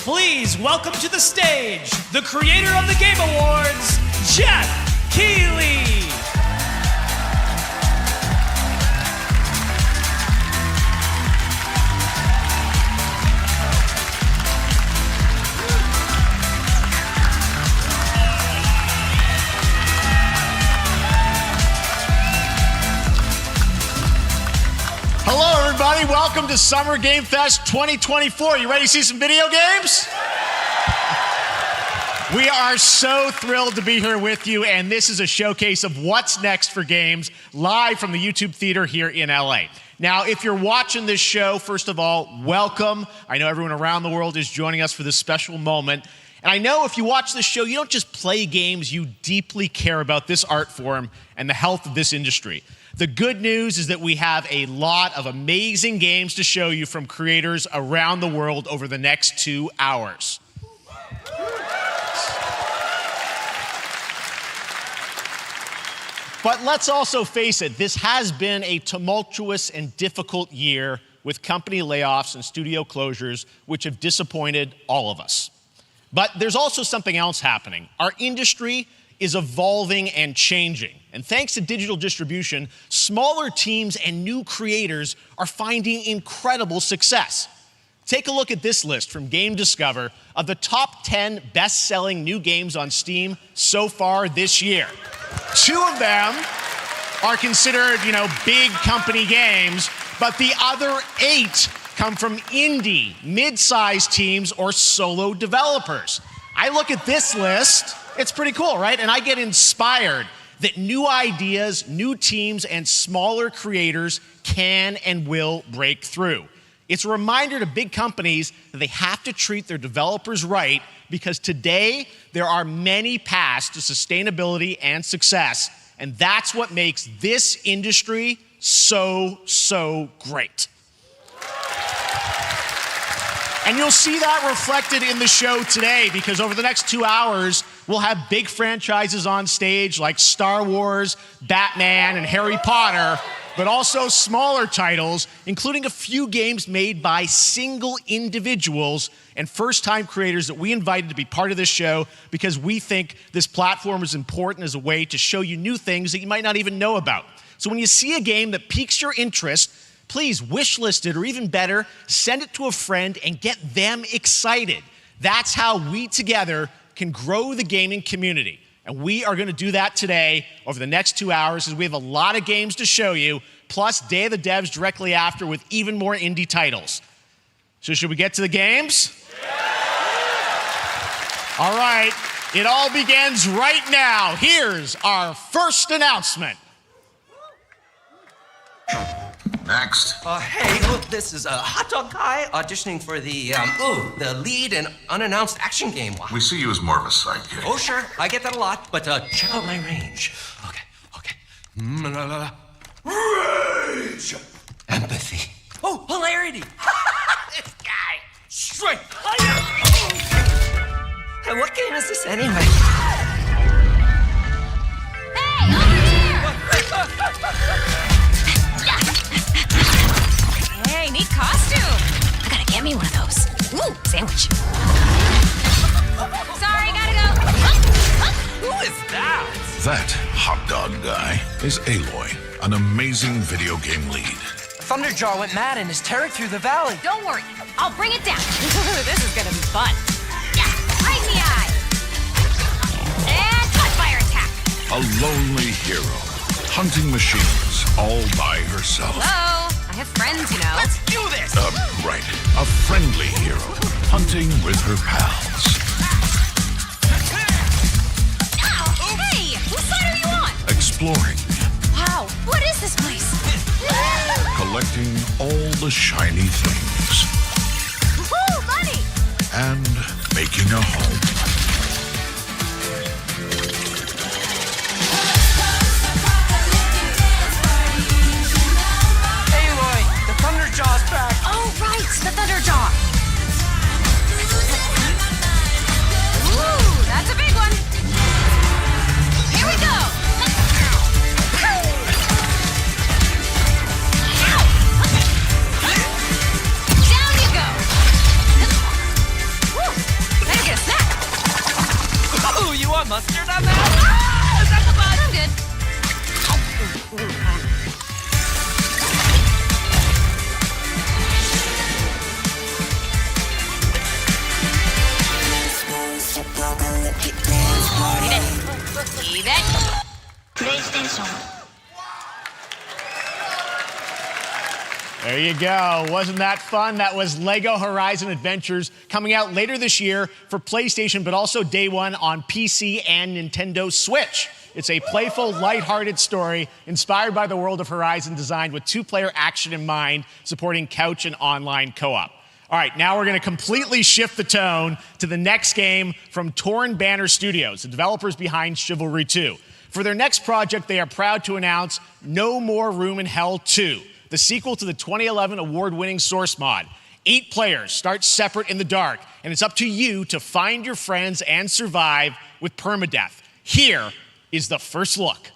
Please welcome to the stage the creator of the Game Awards, Jeff Keighley. Hello, everybody. Welcome to Summer Game Fest 2024. You ready to see some video games? We are so thrilled to be here with you, and this is a showcase of what's next for games live from the YouTube Theater here in LA. Now, if you're watching this show, first of all, welcome. I know everyone around the world is joining us for this special moment. And I know if you watch this show, you don't just play games, you deeply care about this art form and the health of this industry. The good news is that we have a lot of amazing games to show you from creators around the world over the next 2 hours. But let's also face it, this has been a tumultuous and difficult year with company layoffs and studio closures, which have disappointed all of us. But there's also something else happening. Our industry is evolving and changing. And thanks to digital distribution, smaller teams and new creators are finding incredible success. Take a look at this list from Game Discover of the top 10 best-selling new games on Steam so far this year. 2 of them are considered, big company games, but the other 8 come from indie, mid-sized teams or solo developers. I look at this list, it's pretty cool, right? And I get inspired that new ideas, new teams, and smaller creators can and will break through. It's a reminder to big companies that they have to treat their developers right, because today there are many paths to sustainability and success, and that's what makes this industry so great. And you'll see that reflected in the show today, because over the next 2 hours, we'll have big franchises on stage like Star Wars, Batman, and Harry Potter, but also smaller titles, including a few games made by single individuals and first-time creators that we invited to be part of this show because we think this platform is important as a way to show you new things that you might not even know about. So when you see a game that piques your interest, please wish list it, or even better, send it to a friend and get them excited. That's how we together can grow the gaming community. And we are going to do that today over the next 2 hours, as we have a lot of games to show you, plus Day of the Devs directly after with even more indie titles. So should we get to the games? All right, it all begins right now. Here's our first announcement. Next. Hey, look, this is a hot dog guy auditioning for the lead and unannounced action game. We see you as more of a sidekick. Oh, sure, I get that a lot, but check out my range. Okay. Rage! Empathy. Oh, hilarity! This guy! Straight! Hey, what game is this anyway? Hey, over here! Hey, neat costume. I gotta get me one of those. Ooh, sandwich. Sorry, gotta go. Who is that? That hot dog guy is Aloy, an amazing video game lead. Thunderjaw went mad and is tearing through the valley. Don't worry, I'll bring it down. This is gonna be fun. Yeah, right in the eye. And cut fire attack. A lonely hero, hunting machines all by herself. Hello, I have friends, you know. Let's do this! Right. A friendly hero, hunting with her pals. Ow! Hey, whose side are you on? Exploring. Wow, what is this place? Collecting all the shiny things. Woohoo, money! And making a home. Aloy, the Thunderjaw's back. Oh, right, the Thunderjaw. Woo, that's a big one. Here we go. Down you go. Woo. PlayStation. There you go. Wasn't that fun? That was Lego Horizon Adventures, coming out later this year for PlayStation, but also day one on PC and Nintendo Switch. It's a playful, lighthearted story inspired by the world of Horizon, designed with two-player action in mind, supporting couch and online co-op. All right, now we're going to completely shift the tone to the next game from Torn Banner Studios, the developers behind Chivalry 2. For their next project, they are proud to announce No More Room in Hell 2, the sequel to the 2011 award-winning Source mod. 8 players start separate in the dark, and it's up to you to find your friends and survive with permadeath. Here is the first look.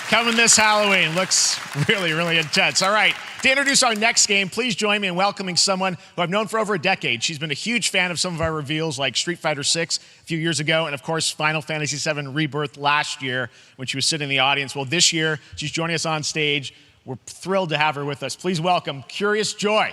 Coming this Halloween. Looks really, really intense. All right, to introduce our next game, please join me in welcoming someone who I've known for over a decade. She's been a huge fan of some of our reveals, like Street Fighter VI a few years ago, and of course, Final Fantasy VII Rebirth last year when she was sitting in the audience. Well, this year, she's joining us on stage. We're thrilled to have her with us. Please welcome Curious Joy.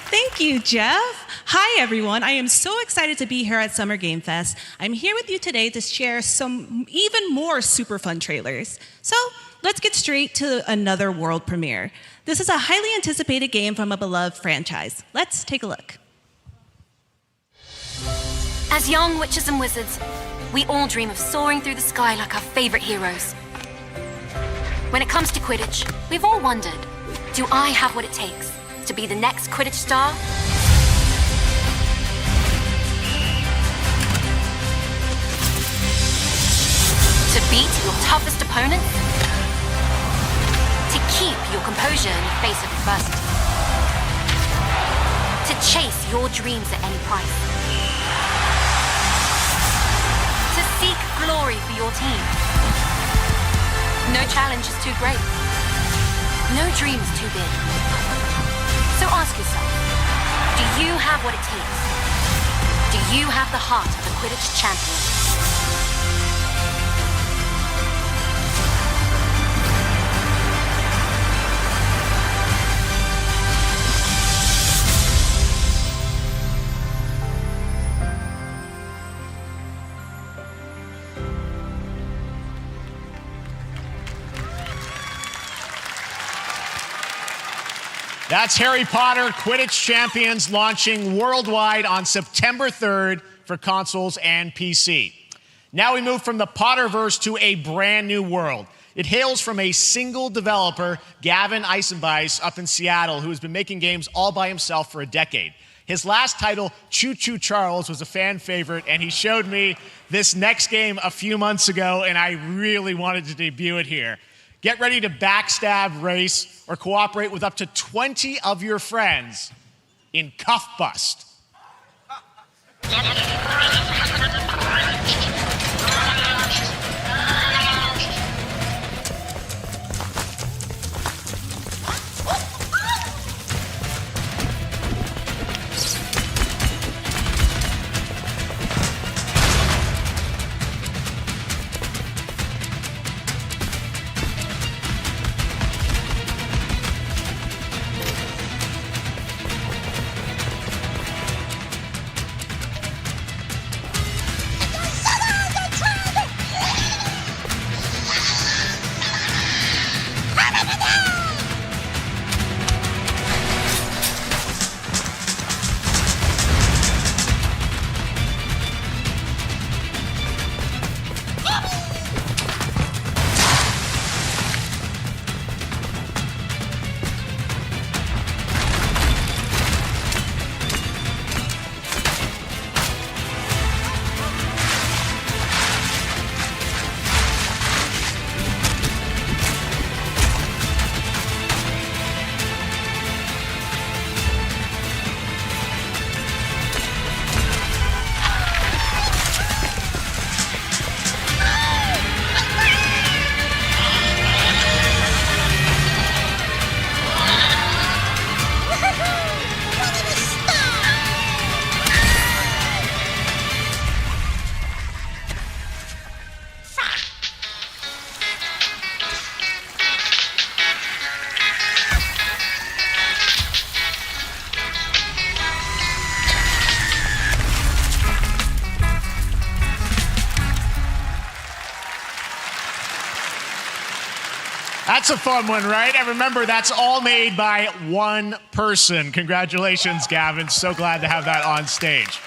Thank you, Jeff. Hi, everyone. I am so excited to be here at Summer Game Fest. I'm here with you today to share some even more super fun trailers. So let's get straight to another world premiere. This is a highly anticipated game from a beloved franchise. Let's take a look. As young witches and wizards, we all dream of soaring through the sky like our favorite heroes. When it comes to Quidditch, we've all wondered, do I have what it takes to be the next Quidditch star? To beat your toughest opponents? To keep your composure in the face of adversity? To chase your dreams at any price? To seek glory for your team? No challenge is too great. No dream is too big. So ask yourself, do you have what it takes? Do you have the heart of a Quidditch champion? That's Harry Potter Quidditch Champions, launching worldwide on September 3rd for consoles and PC. Now we move from the Potterverse to a brand new world. It hails from a single developer, Gavin Eisenbeis, up in Seattle, who has been making games all by himself for a decade. His last title, Choo Choo Charles, was a fan favorite, and he showed me this next game a few months ago, and I really wanted to debut it here. Get ready to backstab, race, or cooperate with up to 20 of your friends in Cuff Bust. That's a fun one, right? And remember, that's all made by one person. Congratulations, Gavin. So glad to have that on stage.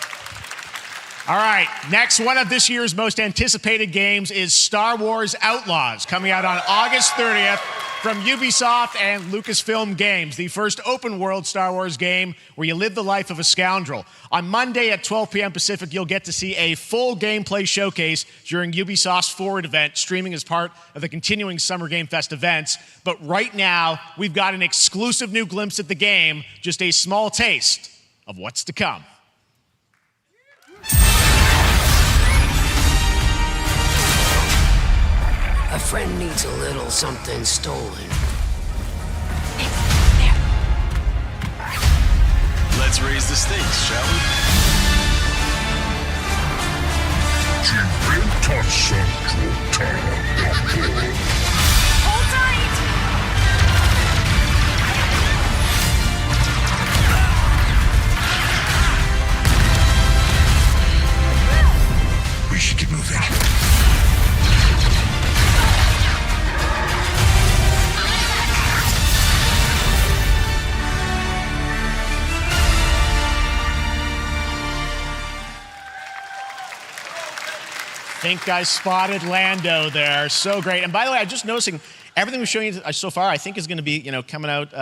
All right, next, one of this year's most anticipated games is Star Wars Outlaws, coming out on August 30th from Ubisoft and Lucasfilm Games, the first open-world Star Wars game where you live the life of a scoundrel. On Monday at 12 p.m. Pacific, you'll get to see a full gameplay showcase during Ubisoft's Forward event, streaming as part of the continuing Summer Game Fest events. But right now, we've got an exclusive new glimpse at the game, just a small taste of what's to come. A friend needs a little something stolen. Let's raise the stakes, shall we? Hold tight! We should get moving. I think I spotted Lando there. So great. And by the way, I'm just noticing everything we're showing you so far, I think is going to be, coming out,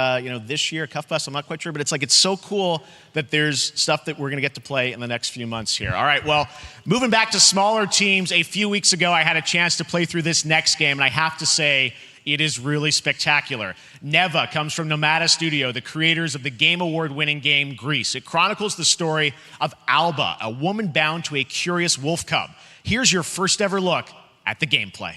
this year, Cuff Bus. I'm not quite sure, but it's so cool that there's stuff that we're going to get to play in the next few months here. All right, well, moving back to smaller teams, a few weeks ago, I had a chance to play through this next game, and I have to say, it is really spectacular. Neva comes from Nomada Studio, the creators of the Game Award-winning game Grease. It chronicles the story of Alba, a woman bound to a curious wolf cub. Here's your first ever look at the gameplay.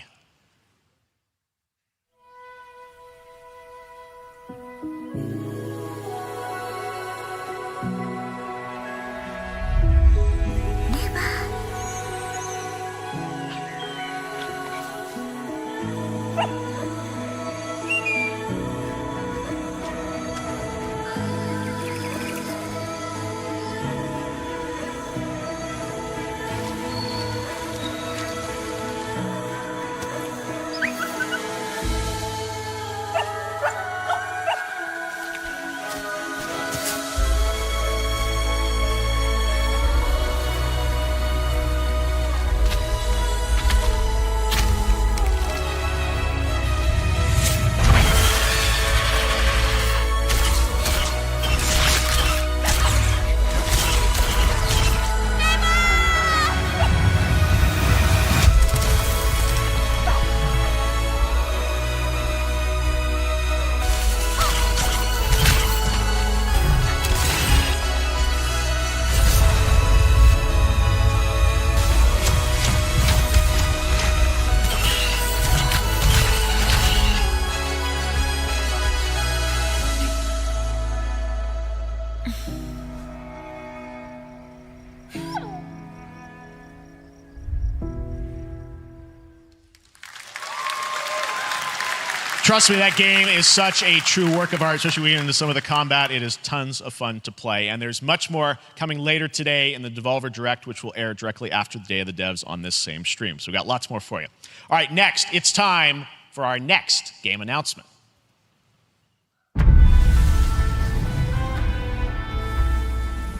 Trust me, that game is such a true work of art, especially when we get into some of the combat. It is tons of fun to play. And there's much more coming later today in the Devolver Direct, which will air directly after the Day of the Devs on this same stream. So we've got lots more for you. All right, next, it's time for our next game announcement.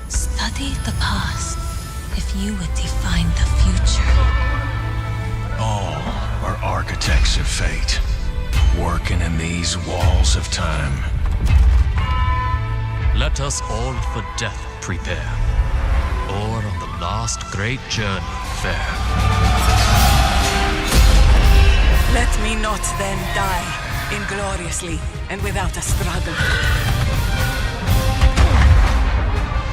Study the past if you would define the future. All are architects of fate, working in these walls of time. Let us all for death prepare, or on the last great journey fare. Let me not then die ingloriously and without a struggle.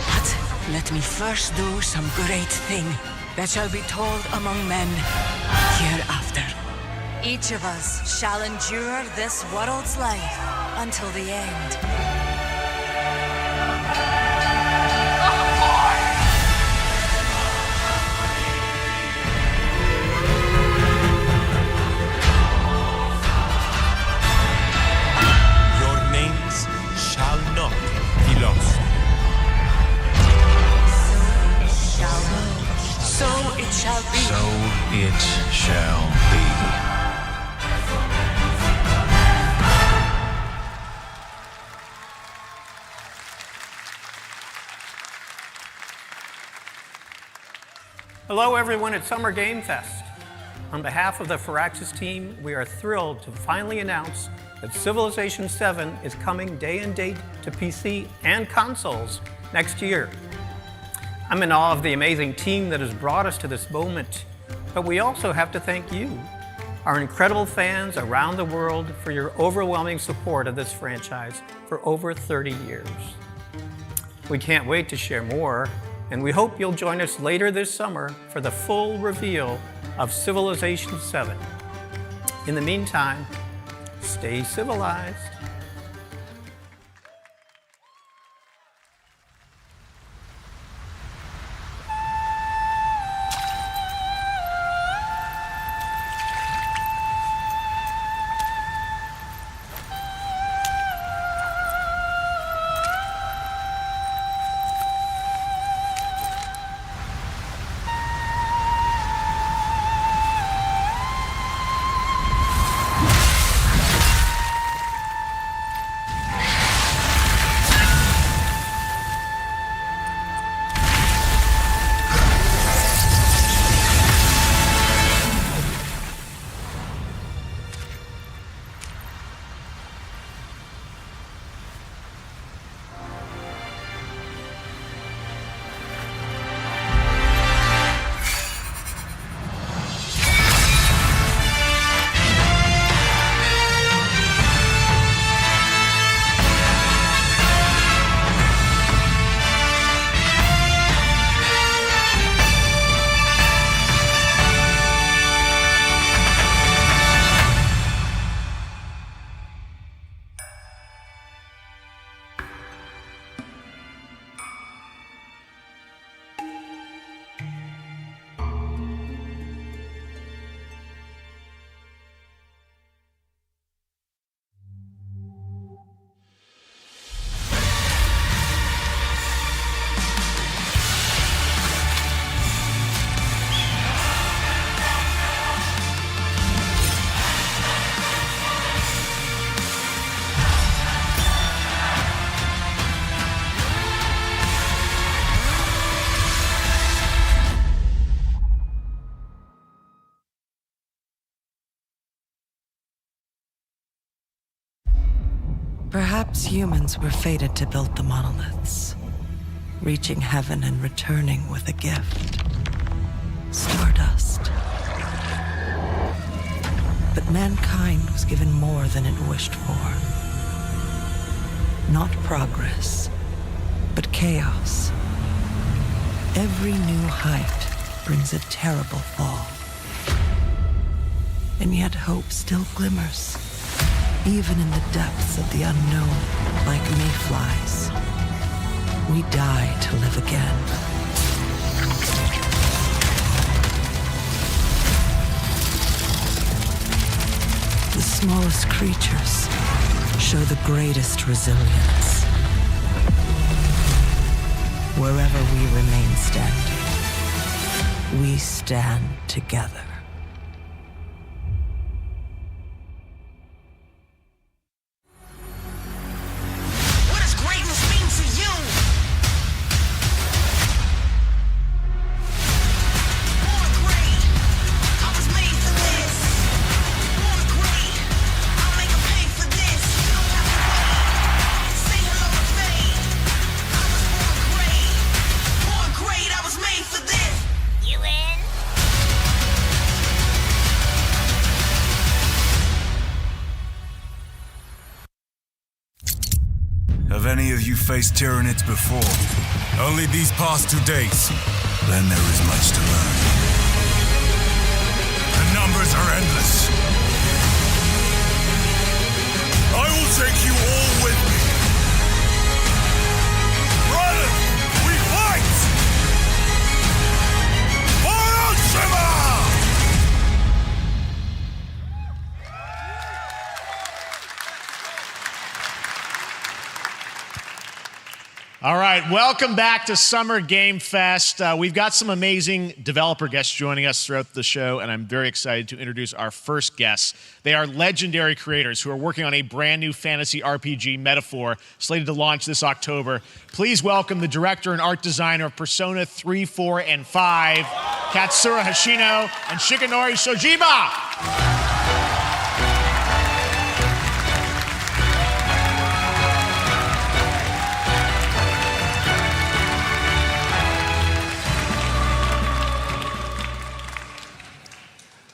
But let me first do some great thing that shall be told among men hereafter. Each of us shall endure this world's life until the end. Your names shall not be lost. So it shall be. So it shall be. Hello everyone at Summer Game Fest. On behalf of the Firaxis team, we are thrilled to finally announce that Civilization VII is coming day and date to PC and consoles next year. I'm in awe of the amazing team that has brought us to this moment, but we also have to thank you, our incredible fans around the world, for your overwhelming support of this franchise for over 30 years. We can't wait to share more, and we hope you'll join us later this summer for the full reveal of Civilization VII. In the meantime, stay civilized. Perhaps humans were fated to build the monoliths, reaching heaven and returning with a gift. Stardust. But mankind was given more than it wished for. Not progress, but chaos. Every new height brings a terrible fall. And yet hope still glimmers. Even in the depths of the unknown, like mayflies, we die to live again. The smallest creatures show the greatest resilience. Wherever we remain standing, we stand together. Have any of you faced Tyranids before? Only these past 2 days? Then there is much to learn. The numbers are endless. I will take you all with me. Brothers, we fight! For Oshima! All right, welcome back to Summer Game Fest. We've got some amazing developer guests joining us throughout the show, and I'm very excited to introduce our first guests. They are legendary creators who are working on a brand new fantasy RPG, Metaphor, slated to launch this October. Please welcome the director and art designer of Persona 3, 4, and 5, Katsura Hoshino and Shigenori Shojima.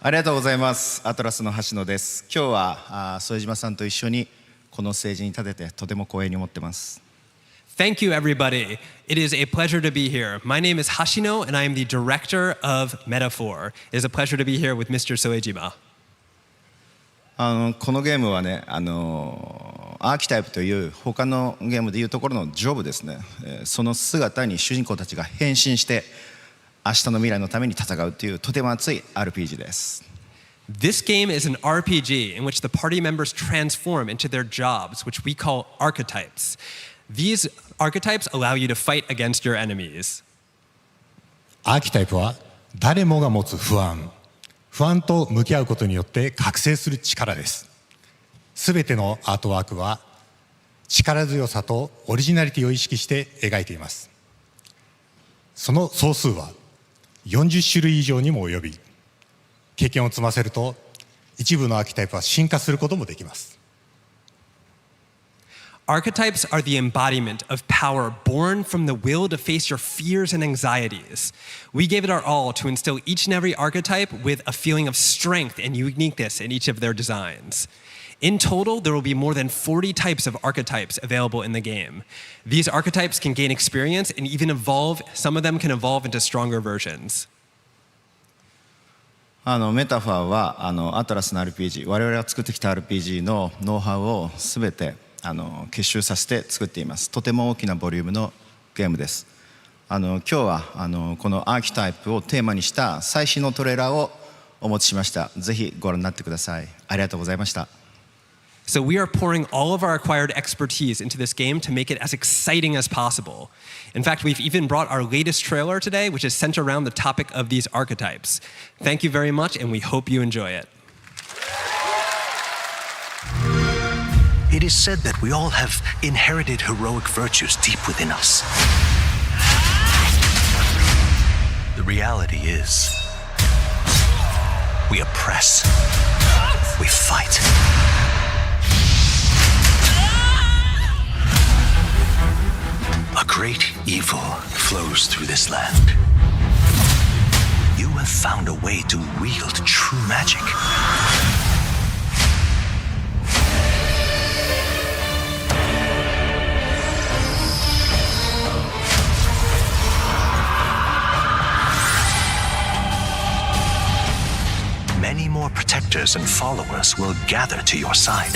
ありがとうございます。アトラスの橋野です。今日は副島さんと一緒にこのステージに立ててとても光栄に思ってます。Thank you, everybody. It is a pleasure to be here. My name is Hashino, and I am the director of Metaphor. It is a pleasure to be here with Mr. Soejima. このゲームはね、アーキタイプという他のゲームでいうところのジョブですね。その姿に主人公たちが変身して明日の未来のために戦うというとても熱い RPG です。This game is an RPG in which the party members transform into their jobs, which we call archetypes. These archetypes allow you to fight against your enemies. アーキタイプは誰もが持つ不安と向き合うことによって覚醒する力です。すべてのアートワークは力強さとオリジナリティを意識して描いています。その総数は40種類以上にも及び、経験を積ませると一部のアーキタイプは進化することもできます。Archetypes are the embodiment of power born from the will to face your fears and anxieties. We gave it our all to instill each and every archetype with a feeling of strength and uniqueness in each of their designs. In total, there will be more than 40 types of archetypes available in the game. These archetypes can gain experience and even evolve. Some of them can evolve into stronger versions. メタファーはアトラスの RPG、我々が作ってきた RPG のノウハウをすべて結集させて作っています。とても大きなボリュームのゲームです。今日はこのアーキタイプをテーマにした最新のトレーラーをお持ちしました。ぜひご覧になってください。ありがとうございました。So we are pouring all of our acquired expertise into this game to make it as exciting as possible. In fact, we've even brought our latest trailer today, which is centered around the topic of these archetypes. Thank you very much, and we hope you enjoy it. It is said that we all have inherited heroic virtues deep within us. The reality is, we oppress, we fight. A great evil flows through this land. You have found a way to wield true magic. Many more protectors and followers will gather to your side.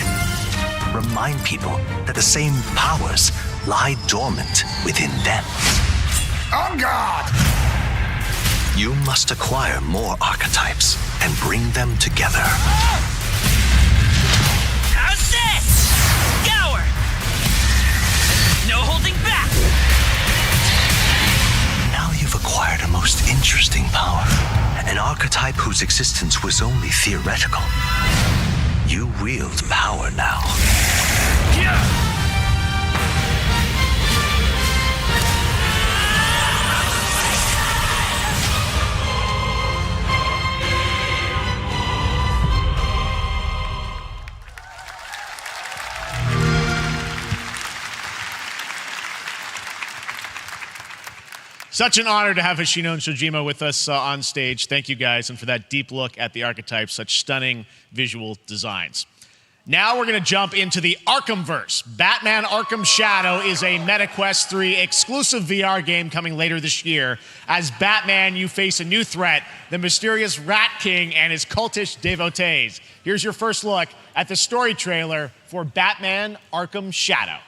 Remind people that the same powers lie dormant within them. On guard! You must acquire more archetypes and bring them together. How's this? Gower! No holding back! Now you've acquired a most interesting power, an archetype whose existence was only theoretical. You wield power now. Such an honor to have Hoshino and Shojima with us on stage. Thank you guys, and for that deep look at the archetypes, such stunning visual designs. Now we're going to jump into the Arkhamverse. Batman Arkham Shadow is a MetaQuest 3 exclusive VR game coming later this year. As Batman, you face a new threat, the mysterious Rat King and his cultish devotees. Here's your first look at the story trailer for Batman Arkham Shadow.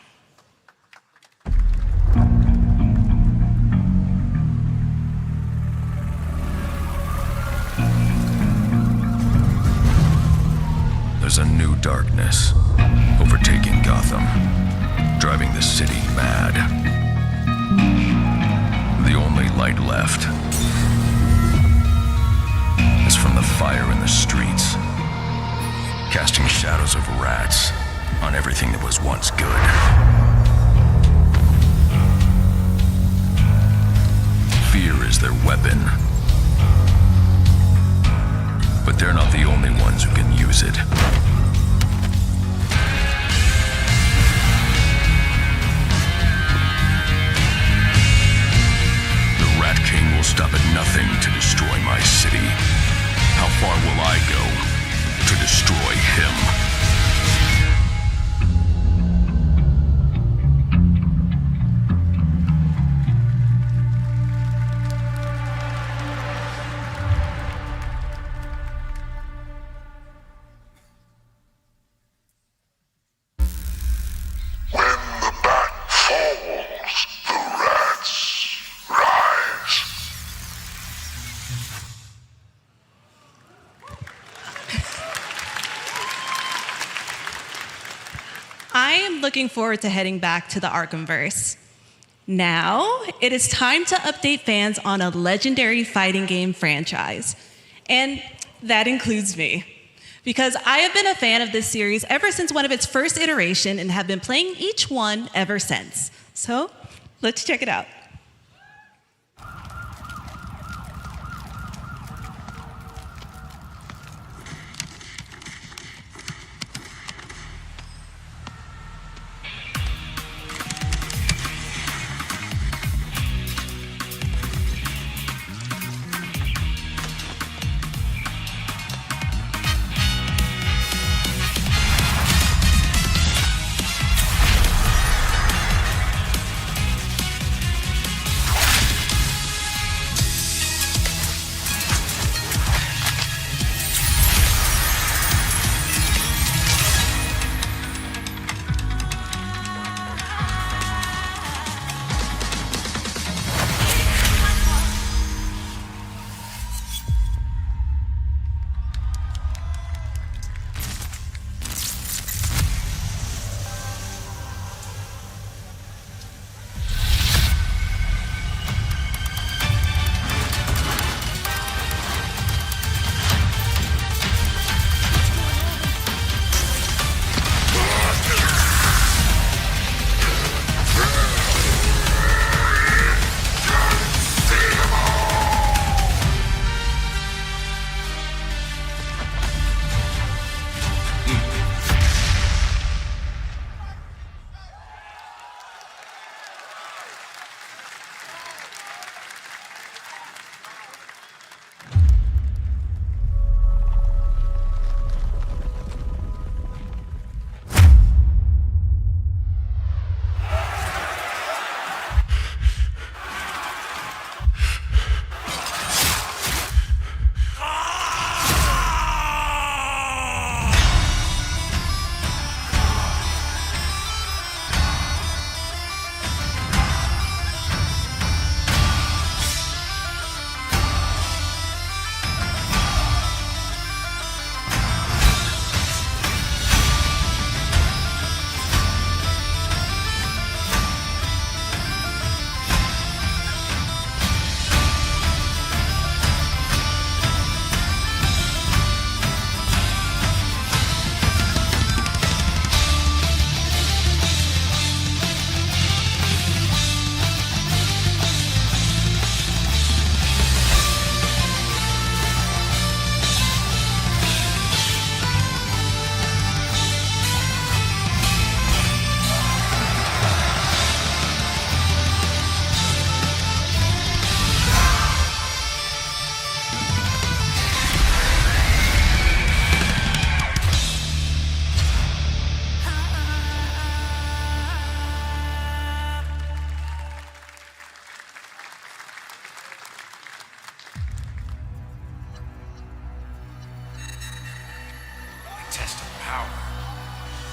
There's a new darkness overtaking Gotham, driving the city mad. light left. As from the fire in the streets, casting shadows of rats on everything that was once good. Fear is their weapon. But they're not the only ones who can use it. The Rat King will stop at nothing to destroy my city. How far will I go to destroy him? I am looking forward to heading back to the Arkhamverse. Now, it is time to update fans on a legendary fighting game franchise. And that includes me. Because I have been a fan of this series ever since one of its first iteration and have been playing each one ever since. So, let's check it out.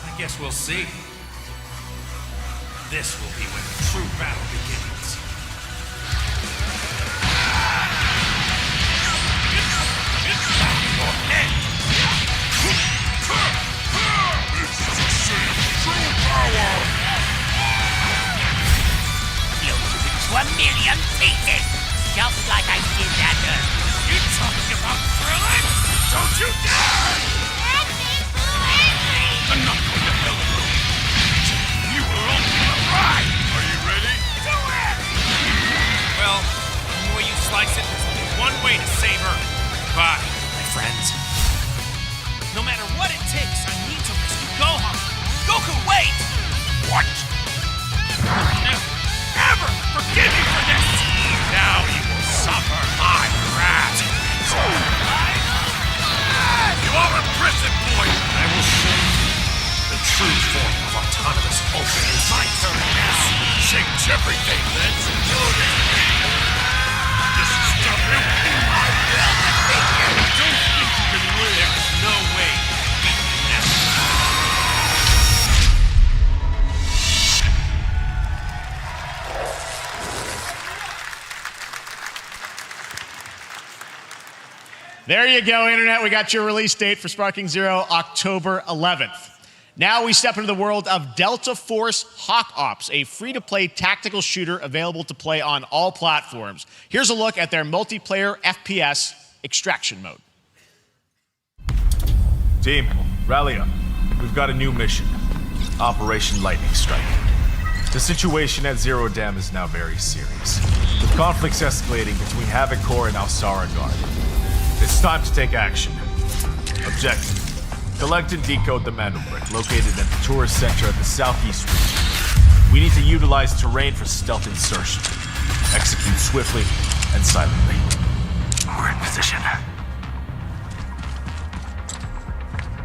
I guess we'll see. This will be when the true battle begins. This is a sign of true power! Blow you into a million pieces! like I did that. You talking about thrilling? Don't you dare! I'm not going to hell alone. You were only on a ride. Are you ready? Do it! Well, the way you slice it, there's only one way to save her. Bye, my friends. No matter what it takes, I need to rescue Gohan. Goku, wait! What? I'll never, ever forgive you for this! Now you will suffer my wrath. You are a prison boy! I will show you the true form of autonomous open. It's my turn, yes! Change everything! Let's do this! This is W. I will defeat you! Don't think you can win! There's no way to beat this! There you go, Internet. We got your release date for Sparking Zero, October 11th. Now we step into the world of Delta Force Hawk Ops, a free-to-play tactical shooter available to play on all platforms. Here's a look at their multiplayer FPS extraction mode. Team, rally up. We've got a new mission. Operation Lightning Strike. The situation at Zero Dam is now very serious, with conflicts escalating between Havoc Corps and Alsara Guard. It's time to take action. Objective: collect and decode the Mandelbrick located at the tourist center of the southeast region. We need to utilize terrain for stealth insertion. Execute swiftly and silently. We're in position.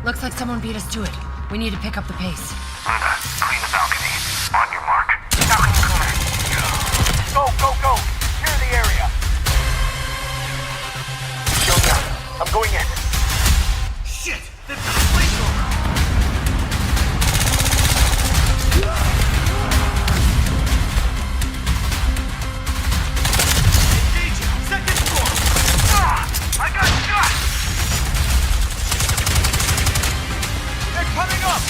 Looks like someone beat us to it. We need to pick up the pace. Clean the balcony. On your mark. Balcony corner. Go, go, go! Clear the area. I'm going in. Shit! They've got a flamethrower! Engaging! Second floor! I got shot! They're coming up!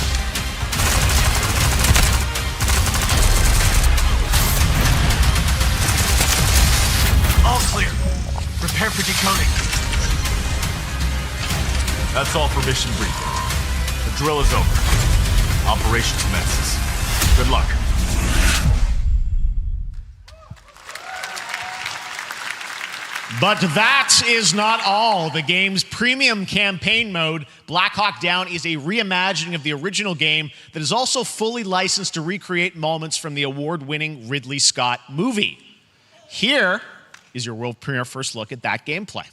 All clear. Prepare for decoding. That's all for mission briefing. The drill is over. Operation commences. Good luck. But that is not all. The game's premium campaign mode, Black Hawk Down, is a reimagining of the original game that is also fully licensed to recreate moments from the award-winning Ridley Scott movie. Here is your world premiere first look at that gameplay.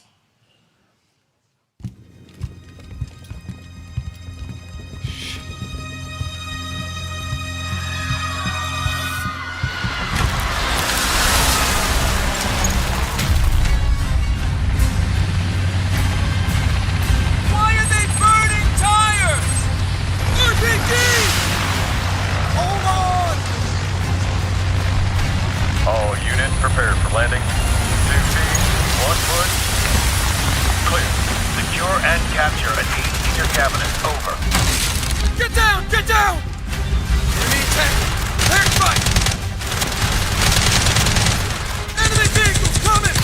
All units prepared for landing. 2 teams, 1 foot. Clear. Secure and capture an 8-seater cabinet. Over. Get down! Get down! Enemy attack! Air strike! Enemy vehicles coming!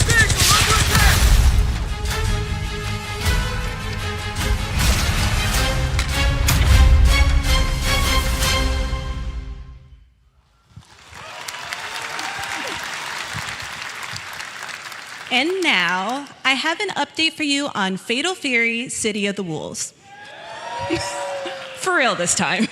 Vehicle under attack! And now, I have an update for you on Fatal Fury: City of the Wolves. For real this time.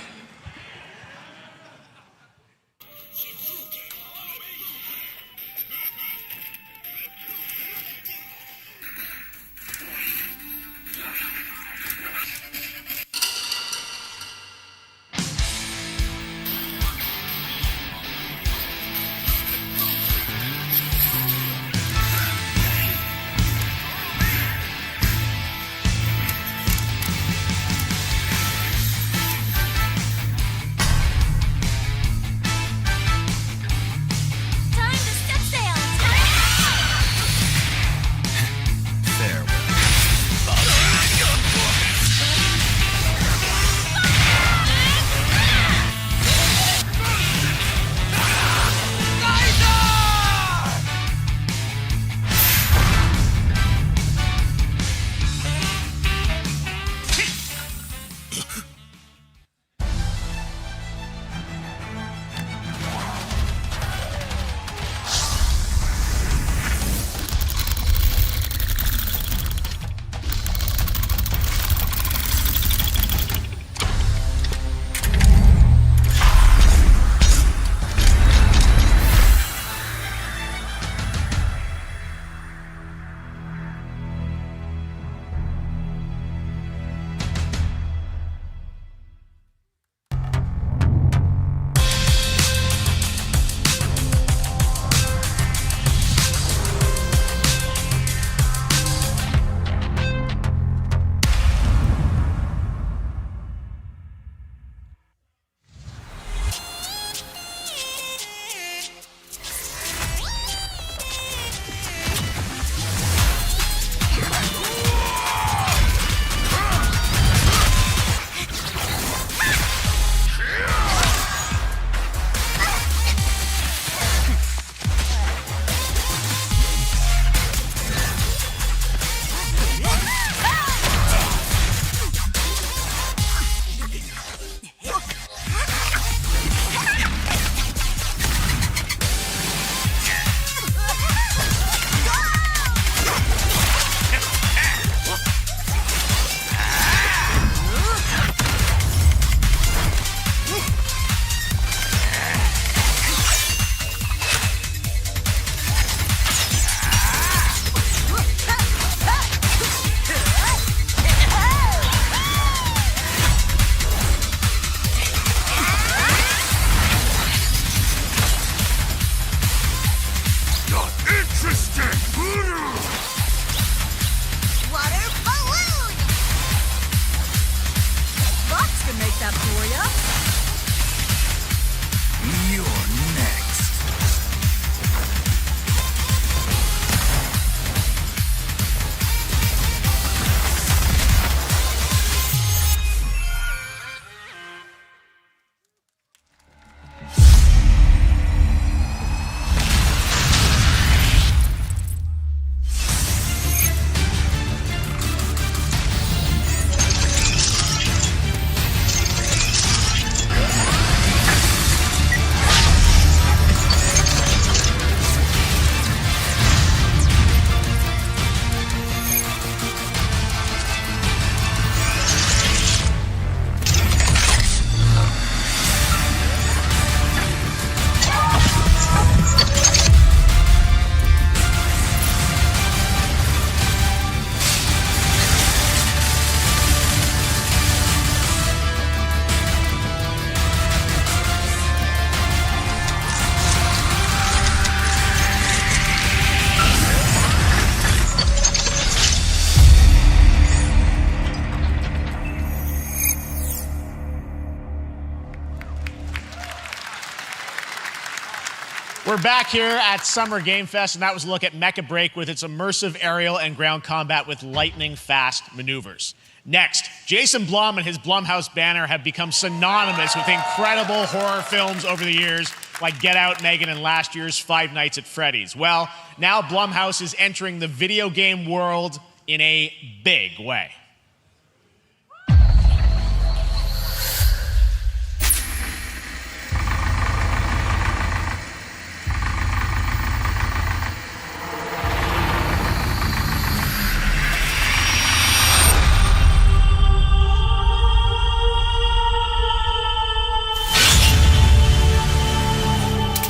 We're back here at Summer Game Fest, and that was a look at Mecha Break with its immersive aerial and ground combat with lightning-fast maneuvers. Next, Jason Blum and his Blumhouse banner have become synonymous with incredible horror films over the years, like Get Out, Megan, and last year's Five Nights at Freddy's. Well, now Blumhouse is entering the video game world in a big way.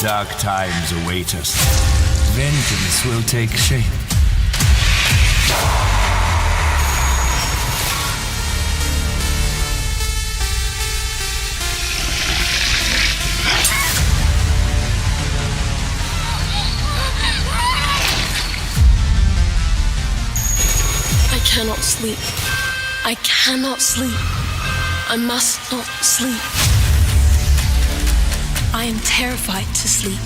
Dark times await us. Vengeance will take shape. I cannot sleep. I cannot sleep. I must not sleep. I am terrified to sleep,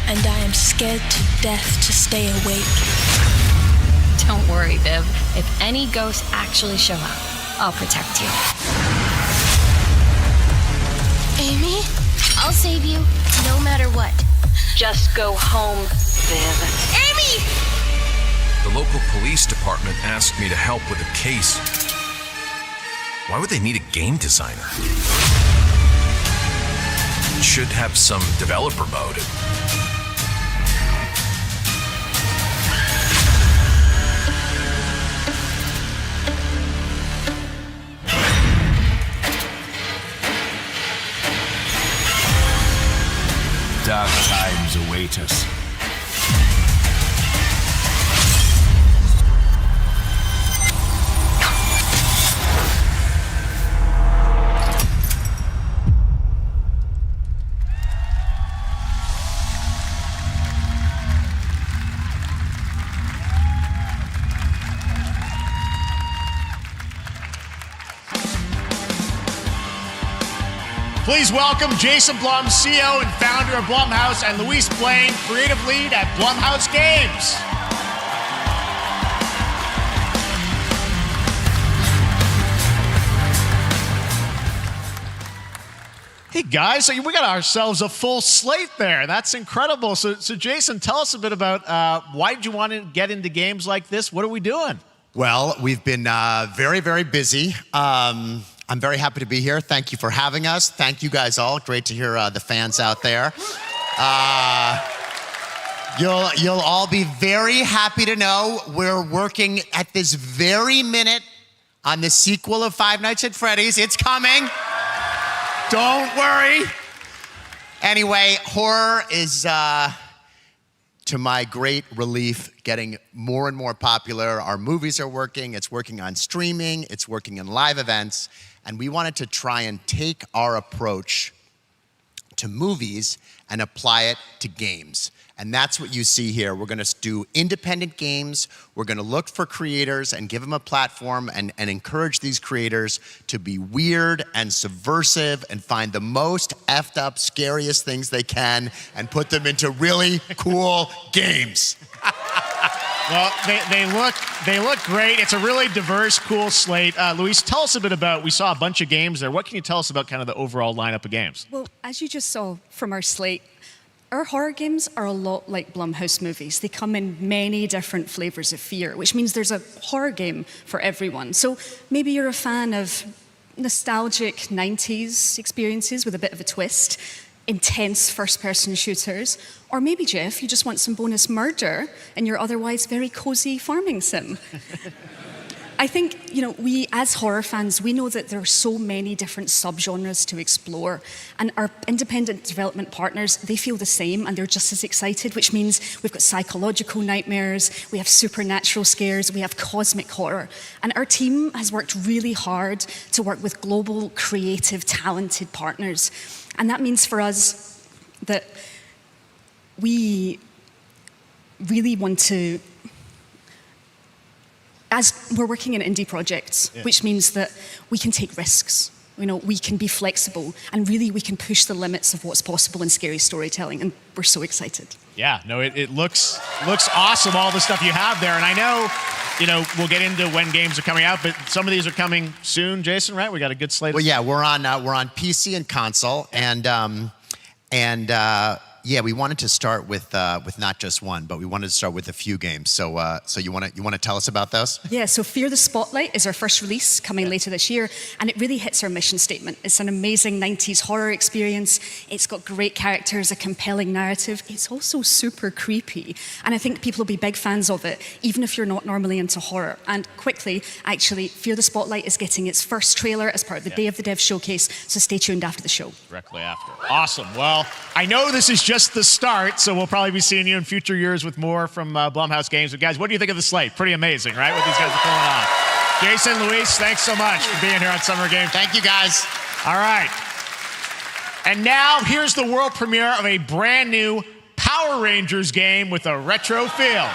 and I am scared to death to stay awake. Don't worry, Viv. If any ghosts actually show up, I'll protect you. Amy? I'll save you, no matter what. Just go home, Viv. Amy! The local police department asked me to help with a case. Why would they need a game designer? Should have some developer mode. Dark times await us. Please welcome Jason Blum, CEO and founder of Blumhouse, and Luis Blaine, creative lead at Blumhouse Games. Hey guys, so we got ourselves a full slate there. That's incredible. So Jason, tell us a bit about why did you want to get into games like this? What are we doing? Well, we've been very, very busy. I'm very happy to be here. Thank you for having us. Thank you guys all. Great to hear the fans out there. You'll all be very happy to know we're working at this very minute on the sequel of Five Nights at Freddy's. It's coming. Don't worry. Anyway, horror is, to my great relief, getting more and more popular. Our movies are working. It's working on streaming. It's working in live events. And we wanted to try and take our approach to movies and apply it to games. And that's what you see here. We're gonna do independent games. We're gonna look for creators and give them a platform and encourage these creators to be weird and subversive and find the most effed up, scariest things they can and put them into really cool games. Well, they look great. It's a really diverse, cool slate. Luis, tell us a bit about, we saw a bunch of games there. What can you tell us about kind of the overall lineup of games? Well, as you just saw from our slate, our horror games are a lot like Blumhouse movies. They come in many different flavors of fear, which means there's a horror game for everyone. So maybe you're a fan of nostalgic 90s experiences with a bit of a twist, intense first-person shooters, or maybe, Jeff, you just want some bonus murder in your otherwise very cozy farming sim. I think, we as horror fans, we know that there are so many different subgenres to explore, and our independent development partners, they feel the same, and they're just as excited, which means we've got psychological nightmares, we have supernatural scares, we have cosmic horror. And our team has worked really hard to work with global, creative, talented partners. And that means for us that we really want to, as we're working in indie projects, which means that we can take risks. we can be flexible and really we can push the limits of what's possible in scary storytelling, and we're so excited. Yeah, no, it looks awesome, all the stuff you have there. And I know, we'll get into when games are coming out, but some of these are coming soon, Jason, right? We got a good slate. Well, yeah, we're on PC and console, yeah, we wanted to start with not just one, but we wanted to start with a few games. So you want to tell us about those? Yeah, so Fear the Spotlight is our first release coming later this year, and it really hits our mission statement. It's an amazing 90s horror experience. It's got great characters, a compelling narrative. It's also super creepy, and I think people will be big fans of it, even if you're not normally into horror. And quickly, actually, Fear the Spotlight is getting its first trailer as part of the Day of the Dev showcase, so stay tuned after the show. Directly after. Awesome. Well, I know this is just the start, so we'll probably be seeing you in future years with more from Blumhouse Games. But guys, what do you think of the slate? Pretty amazing, right? What these guys are pulling on. Jason, Luis, thanks so much for being here on Summer Games. Thank you, guys. All right. And now here's the world premiere of a brand new Power Rangers game with a retro feel.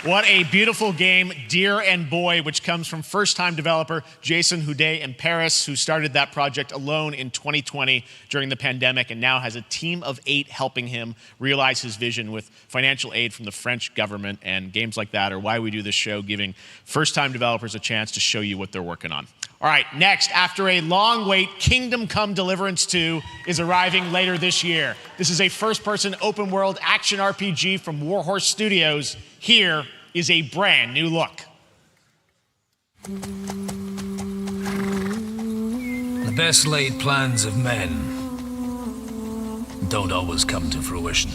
What a beautiful game, Dear and Boy, which comes from first-time developer Jason Houdet in Paris, who started that project alone in 2020 during the pandemic and now has a team of 8 helping him realize his vision with financial aid from the French government. And games like that are why we do this show, giving first-time developers a chance to show you what they're working on. All right, next, after a long wait, Kingdom Come Deliverance 2 is arriving later this year. This is a first-person open-world action RPG from Warhorse Studios. Here is a brand new look. The best laid plans of men don't always come to fruition.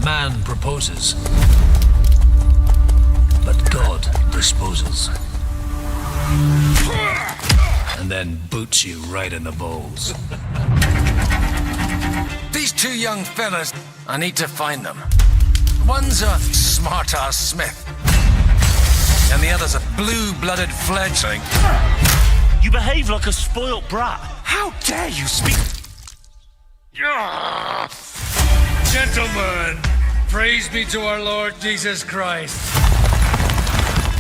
Man proposes, but God disposes. And then boots you right in the balls. The These two young fellas, I need to find them. One's a smart-ass smith, and the other's a blue-blooded fledgling. You behave like a spoilt brat. How dare you speak? Gentlemen, praise be to our Lord Jesus Christ.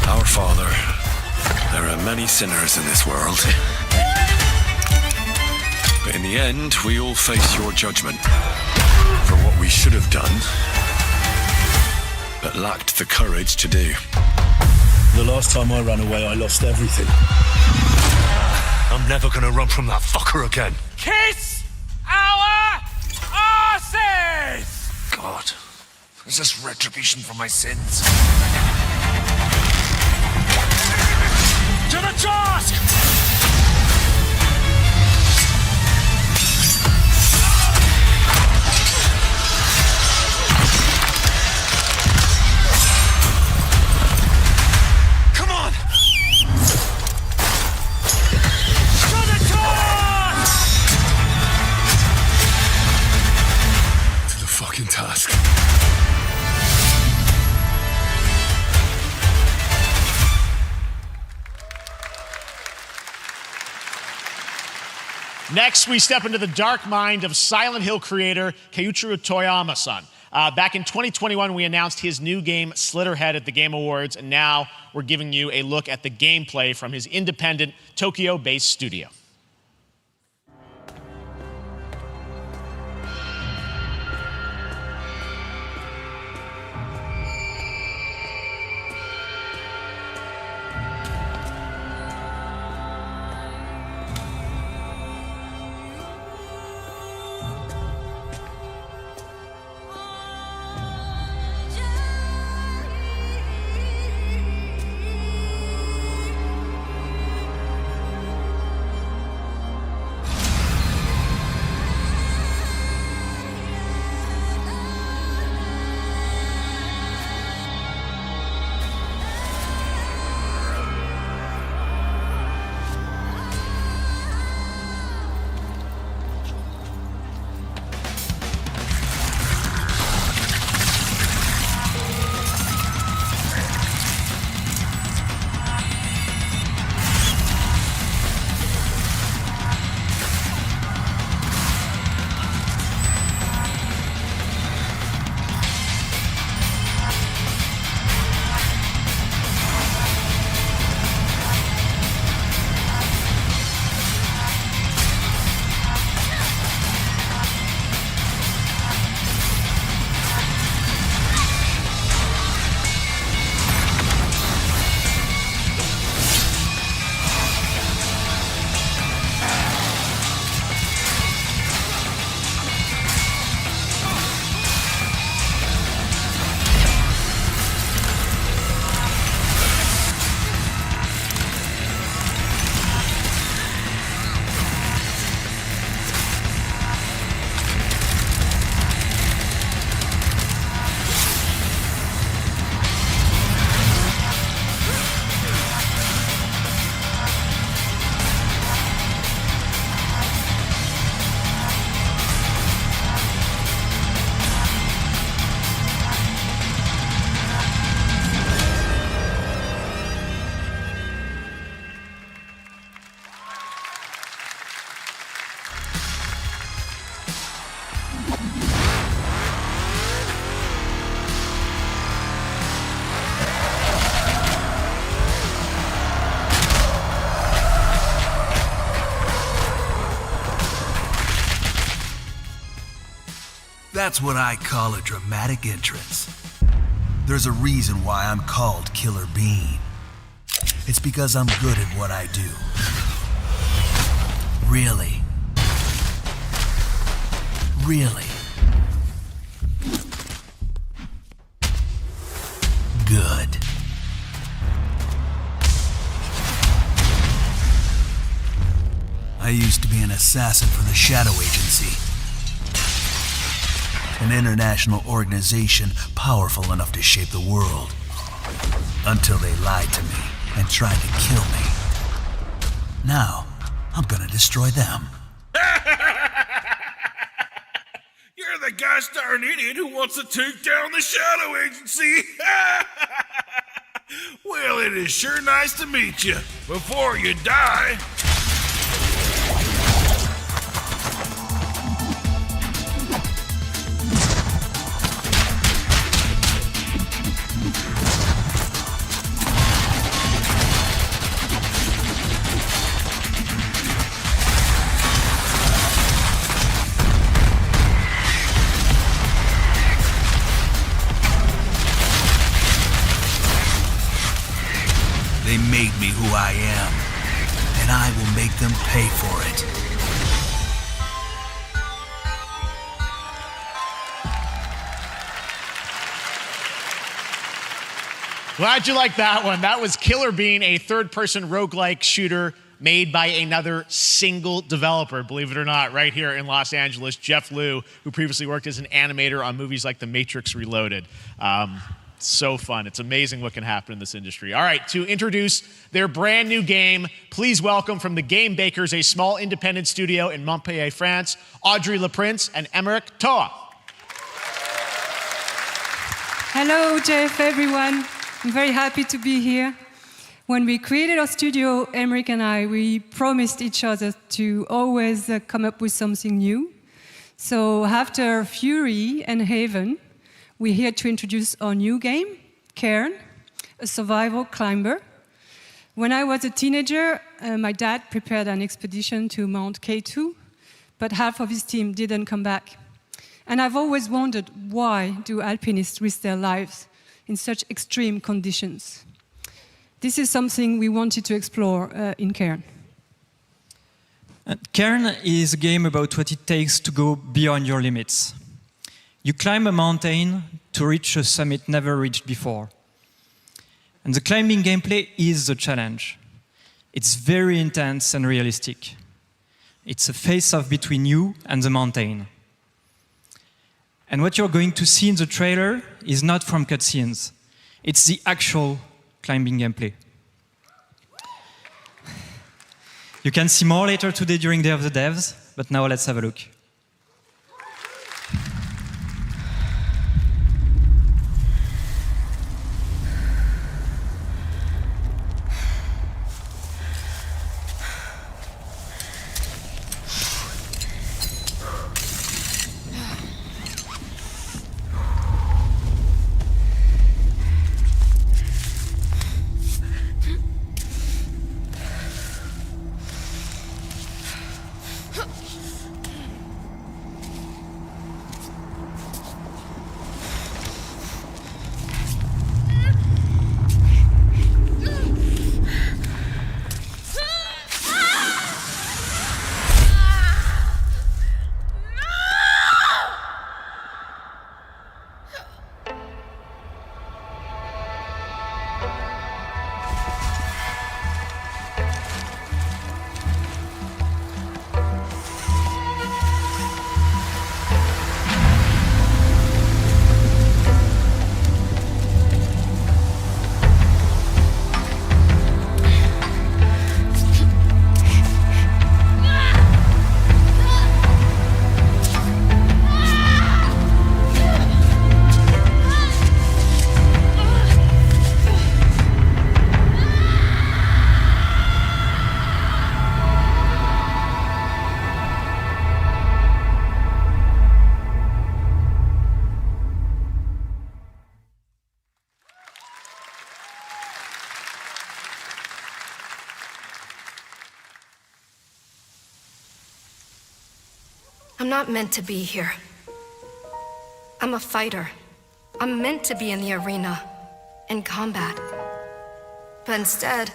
Our Father, there are many sinners in this world. But in the end, we all face your judgment for what we should have done, but lacked the courage to do. The last time I ran away, I lost everything. I'm never gonna run from that fucker again. Kiss our asses! God, is this retribution for my sins? To the task! Come on! To the task! To the fucking task. Next, we step into the dark mind of Silent Hill creator Keiichiro Toyama-san. Back in 2021, we announced his new game, Slitterhead, at the Game Awards, and now we're giving you a look at the gameplay from his independent, Tokyo-based studio. That's what I call a dramatic entrance. There's a reason why I'm called Killer Bean. It's because I'm good at what I do. Really. Really. Good. I used to be an assassin for the Shadow Agency, an international organization powerful enough to shape the world, until they lied to me and tried to kill me. Now, I'm gonna destroy them. the gosh darn idiot who wants to take down the Shadow Agency. Well, it is sure nice to meet you. Before you die... They made me who I am, and I will make them pay for it. Glad you liked that one. That was Killer Bean, a third-person roguelike shooter made by another single developer, believe it or not, right here in Los Angeles, Jeff Liu, who previously worked as an animator on movies like The Matrix Reloaded. So fun. It's amazing what can happen in this industry. All right, to introduce their brand new game, please welcome from the Game Bakers, a small independent studio in Montpellier, France, Audrey Laprince and Emmerich Toa. Hello, Jeff, everyone. I'm very happy to be here. When we created our studio, Emmerich and I, we promised each other to always come up with something new. So after Fury and Haven, we're here to introduce our new game, Cairn, a survival climber. When I was a teenager, my dad prepared an expedition to Mount K2, but half of his team didn't come back. And I've always wondered, why do alpinists risk their lives in such extreme conditions? This is something we wanted to explore in Cairn. Cairn is a game about what it takes to go beyond your limits. You climb a mountain to reach a summit never reached before. And the climbing gameplay is the challenge. It's very intense and realistic. It's a face-off between you and the mountain. And what you're going to see in the trailer is not from cutscenes. It's the actual climbing gameplay. You can see more later today during Day of the Devs, but now let's have a look. I'm not meant to be here. I'm a fighter. I'm meant to be in the arena, in combat. But instead,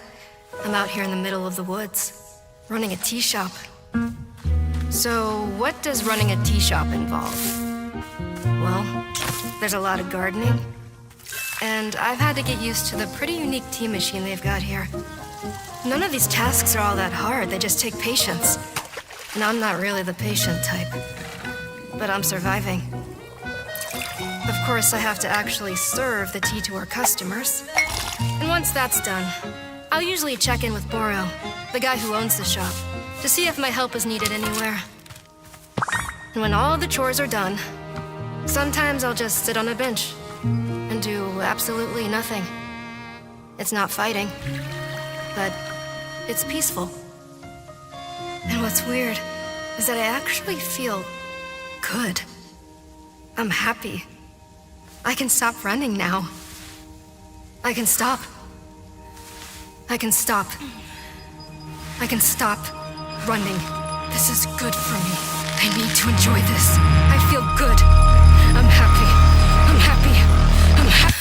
I'm out here in the middle of the woods, running a tea shop. So, what does running a tea shop involve? Well, there's a lot of gardening, and I've had to get used to the pretty unique tea machine they've got here. None of these tasks are all that hard, they just take patience. And I'm not really the patient type, but I'm surviving. Of course, I have to actually serve the tea to our customers. And once that's done, I'll usually check in with Boro, the guy who owns the shop, to see if my help is needed anywhere. And when all the chores are done, Sometimes I'll just sit on a bench and do absolutely nothing. It's not fighting, but it's peaceful. And what's weird is that I actually feel good. I'm happy. I can stop running now. I can stop. I can stop. I can stop running. This is good for me. I need to enjoy this. I feel good. I'm happy. I'm happy. I'm happy.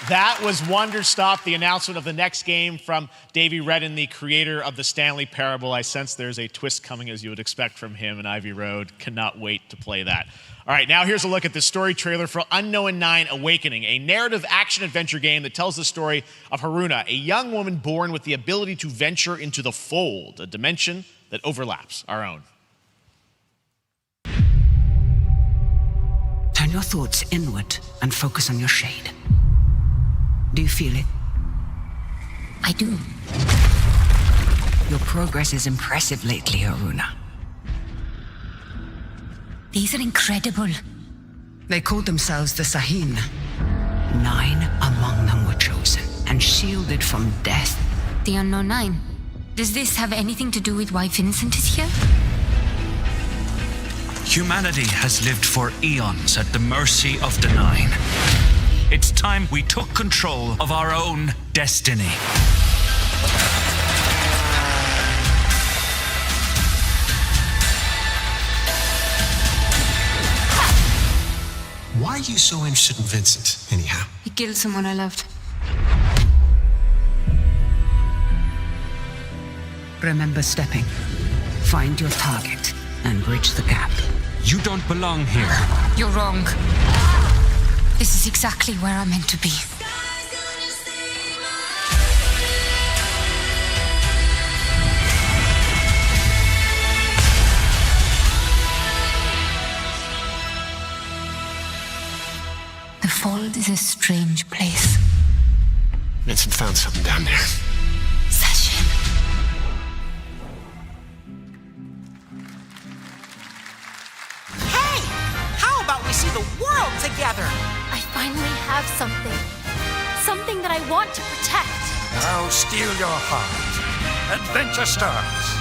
That was Wonder Stop, the announcement of the next game from Davey Redden, the creator of the Stanley Parable. I sense there's a twist coming, as you would expect from him in Ivy Road. Cannot wait to play that. All right, now here's a look at the story trailer for Unknown 9 Awakening, a narrative action-adventure game that tells the story of Haruna, a young woman born with the ability to venture into the fold, a dimension that overlaps our own. Turn your thoughts inward and focus on your shade. Do you feel it? I do. Your progress is impressive lately, Haruna. These are incredible. They called themselves the Sahin. 9 among them were chosen and shielded from death. The Unknown 9. Does this have anything to do with why Vincent is here? Humanity has lived for eons at the mercy of the 9. It's time we took control of our own destiny. Why are you so interested in Vincent, anyhow? He killed someone I loved. Remember stepping. Find your target and bridge the gap. You don't belong here. You're wrong. This is exactly where I'm meant to be. The Fold is a strange place. Vincent found something down there. Session. Hey! How about we see the world together? I finally have something. Something that I want to protect. Now steel your heart. Adventure starts.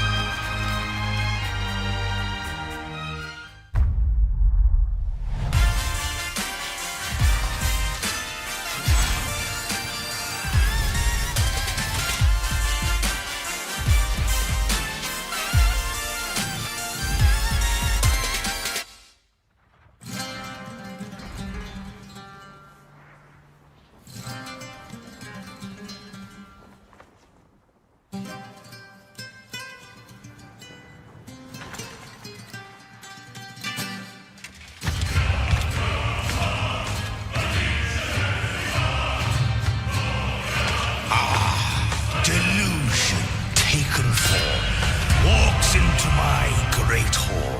Delusion taken form walks into my great hall.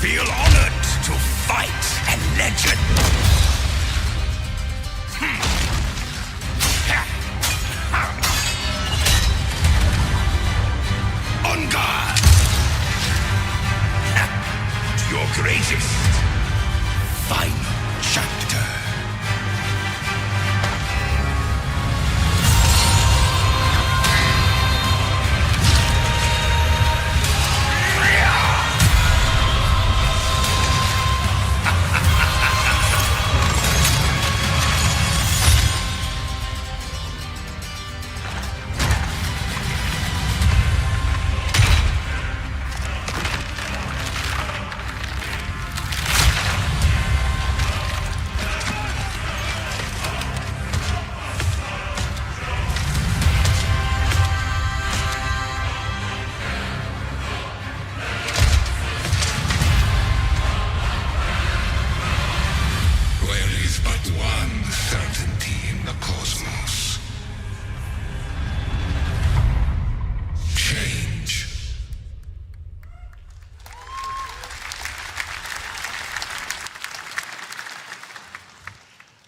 Feel honored to fight a legend. On guard! To your greatest final chapter.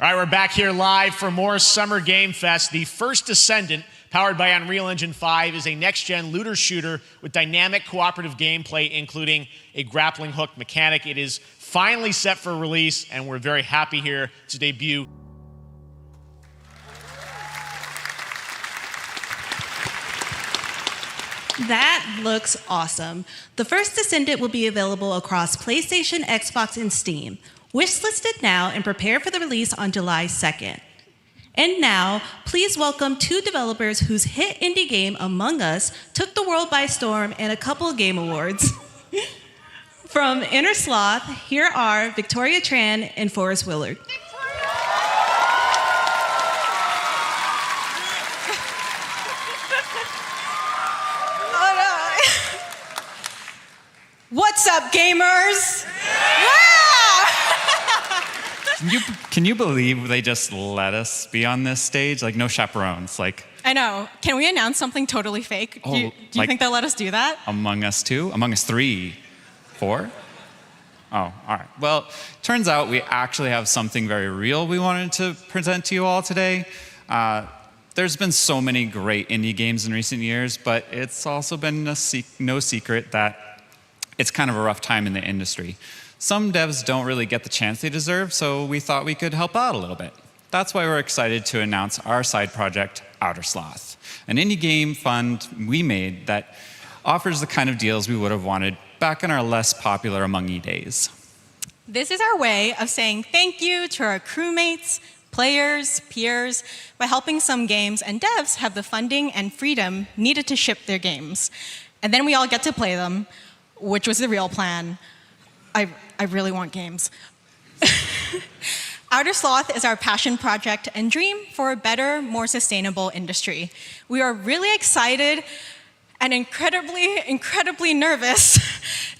All right, we're back here live for more Summer Game Fest. The First Descendant, powered by Unreal Engine 5, is a next-gen looter shooter with dynamic cooperative gameplay, including a grappling hook mechanic. It is finally set for release, and we're very happy here to debut. That looks awesome. The First Descendant will be available across PlayStation, Xbox, and Steam. Wishlisted now and prepare for the release on July 2nd. And now, please welcome two developers whose hit indie game, Among Us, took the world by storm and a couple of game awards. From Inner Sloth, here are Victoria Tran and Forrest Willard. What's up, gamers? Can you believe they just let us be on this stage? Like, no chaperones. Like, I know. Can we announce something totally fake? Do you think they'll let us do that? Among Us 2? Among Us 3? 4? Oh, all right. Well, turns out we actually have something very real we wanted to present to you all today. There's been so many great indie games in recent years, but it's also been no secret that it's kind of a rough time in the industry. Some devs don't really get the chance they deserve, so we thought we could help out a little bit. That's why we're excited to announce our side project, Outer Sloth, an indie game fund we made that offers the kind of deals we would have wanted back in our less popular Among E days. This is our way of saying thank you to our crewmates, players, peers, by helping some games and devs have the funding and freedom needed to ship their games. And then we all get to play them, which was the real plan. I really want games. Outer Sloth is our passion project and dream for a better, more sustainable industry. We are really excited and incredibly nervous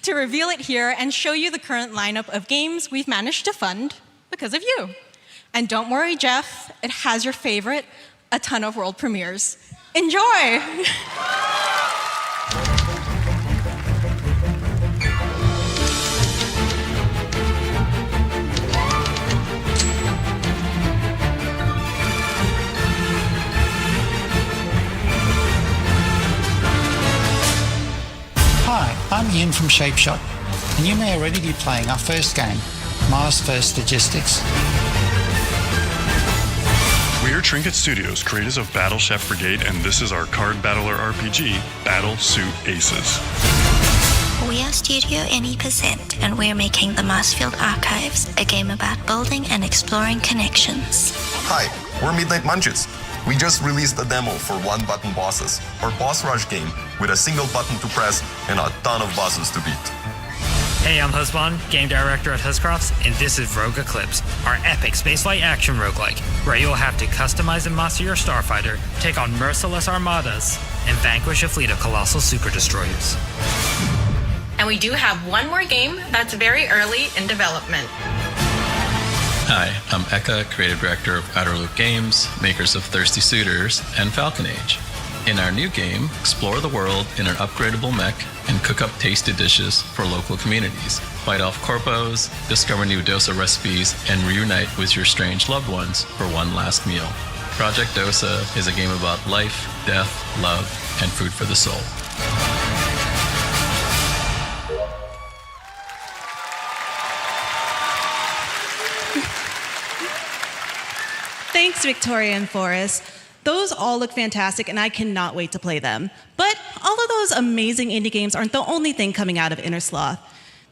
to reveal it here and show you the current lineup of games we've managed to fund because of you. And don't worry, Jeff, it has your favorite, a ton of world premieres. Enjoy! Hi, I'm Ian from Shapeshot, and you may already be playing our first game, Mars First Logistics. We are Trinket Studios, creators of Battle Chef Brigade, and this is our card battler RPG, Battle Suit Aces. We are Studio NE%, and we're making the Marsfield Archives, a game about building and exploring connections. Hi, we're Midnight Munches. We just released a demo for one-button bosses, our boss rush game with a single button to press and a ton of bosses to beat. Hey, I'm Husband, game director at Huscrofts, and this is Rogue Eclipse, our epic spaceflight action roguelike, where you'll have to customize and master your starfighter, take on merciless armadas, and vanquish a fleet of colossal super destroyers. And we do have one more game that's very early in development. Hi, I'm Eka, creative director of Outer Loop Games, makers of Thirsty Suitors and Falcon Age. In our new game, explore the world in an upgradable mech and cook up tasty dishes for local communities. Fight off corpos, discover new dosa recipes, and reunite with your strange loved ones for one last meal. Project Dosa is a game about life, death, love, and food for the soul. Thanks, Victoria and Forrest. Those all look fantastic, and I cannot wait to play them. But all of those amazing indie games aren't the only thing coming out of Inner Sloth.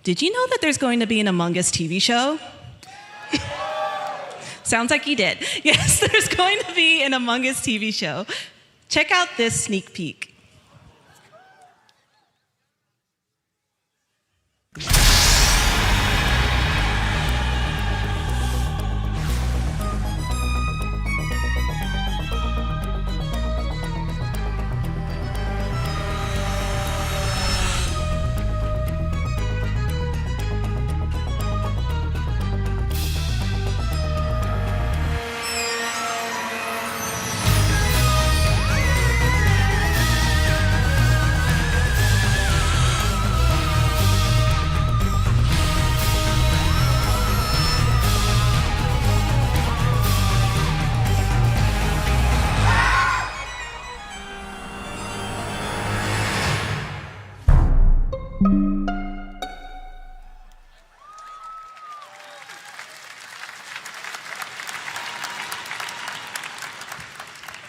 Did you know that there's going to be an Among Us TV show? Sounds like you did. Yes, there's going to be an Among Us TV show. Check out this sneak peek.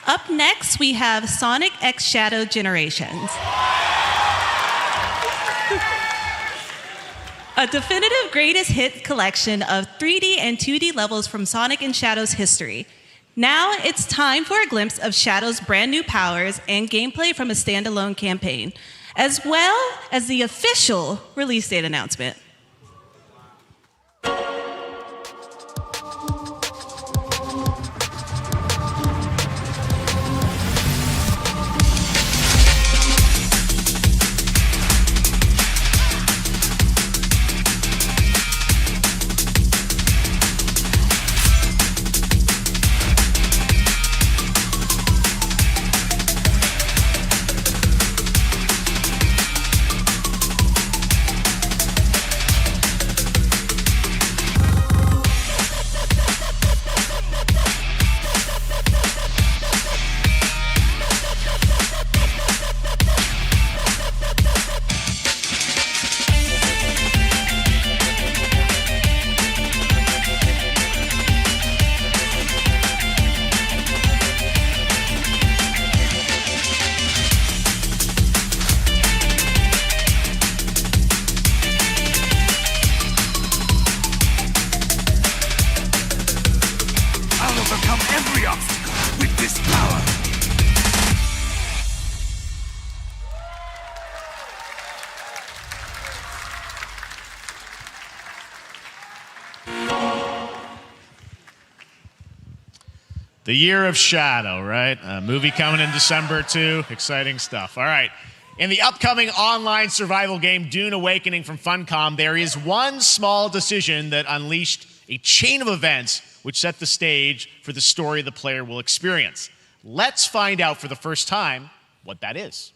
Up next, we have Sonic X Shadow Generations. A definitive greatest hit collection of 3D and 2D levels from Sonic and Shadow's history. Now it's time for a glimpse of Shadow's brand new powers and gameplay from a standalone campaign, as well as the official release date announcement. The Year of Shadow, right? A movie coming in December, too. Exciting stuff. All right. In the upcoming online survival game, Dune Awakening from Funcom, there is one small decision that unleashed a chain of events which set the stage for the story the player will experience. Let's find out for the first time what that is.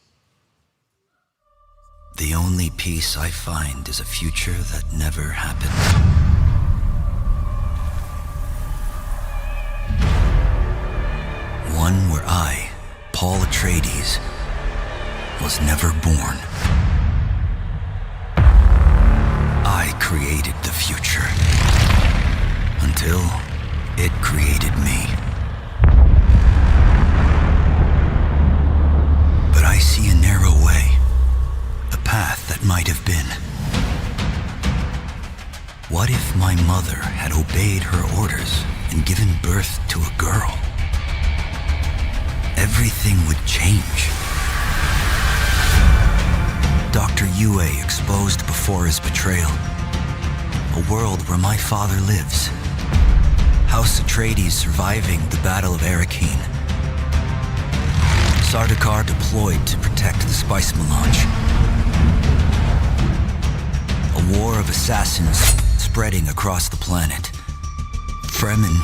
The only peace I find is a future that never happened. One where I, Paul Atreides, was never born. I created the future until it created me. But I see a narrow way, a path that might have been. What if my mother had obeyed her orders and given birth to a girl? Everything would change. Dr. Yue exposed before his betrayal. A world where my father lives. House Atreides surviving the Battle of Arrakeen. Sardaukar deployed to protect the spice melange. A war of assassins spreading across the planet. Fremen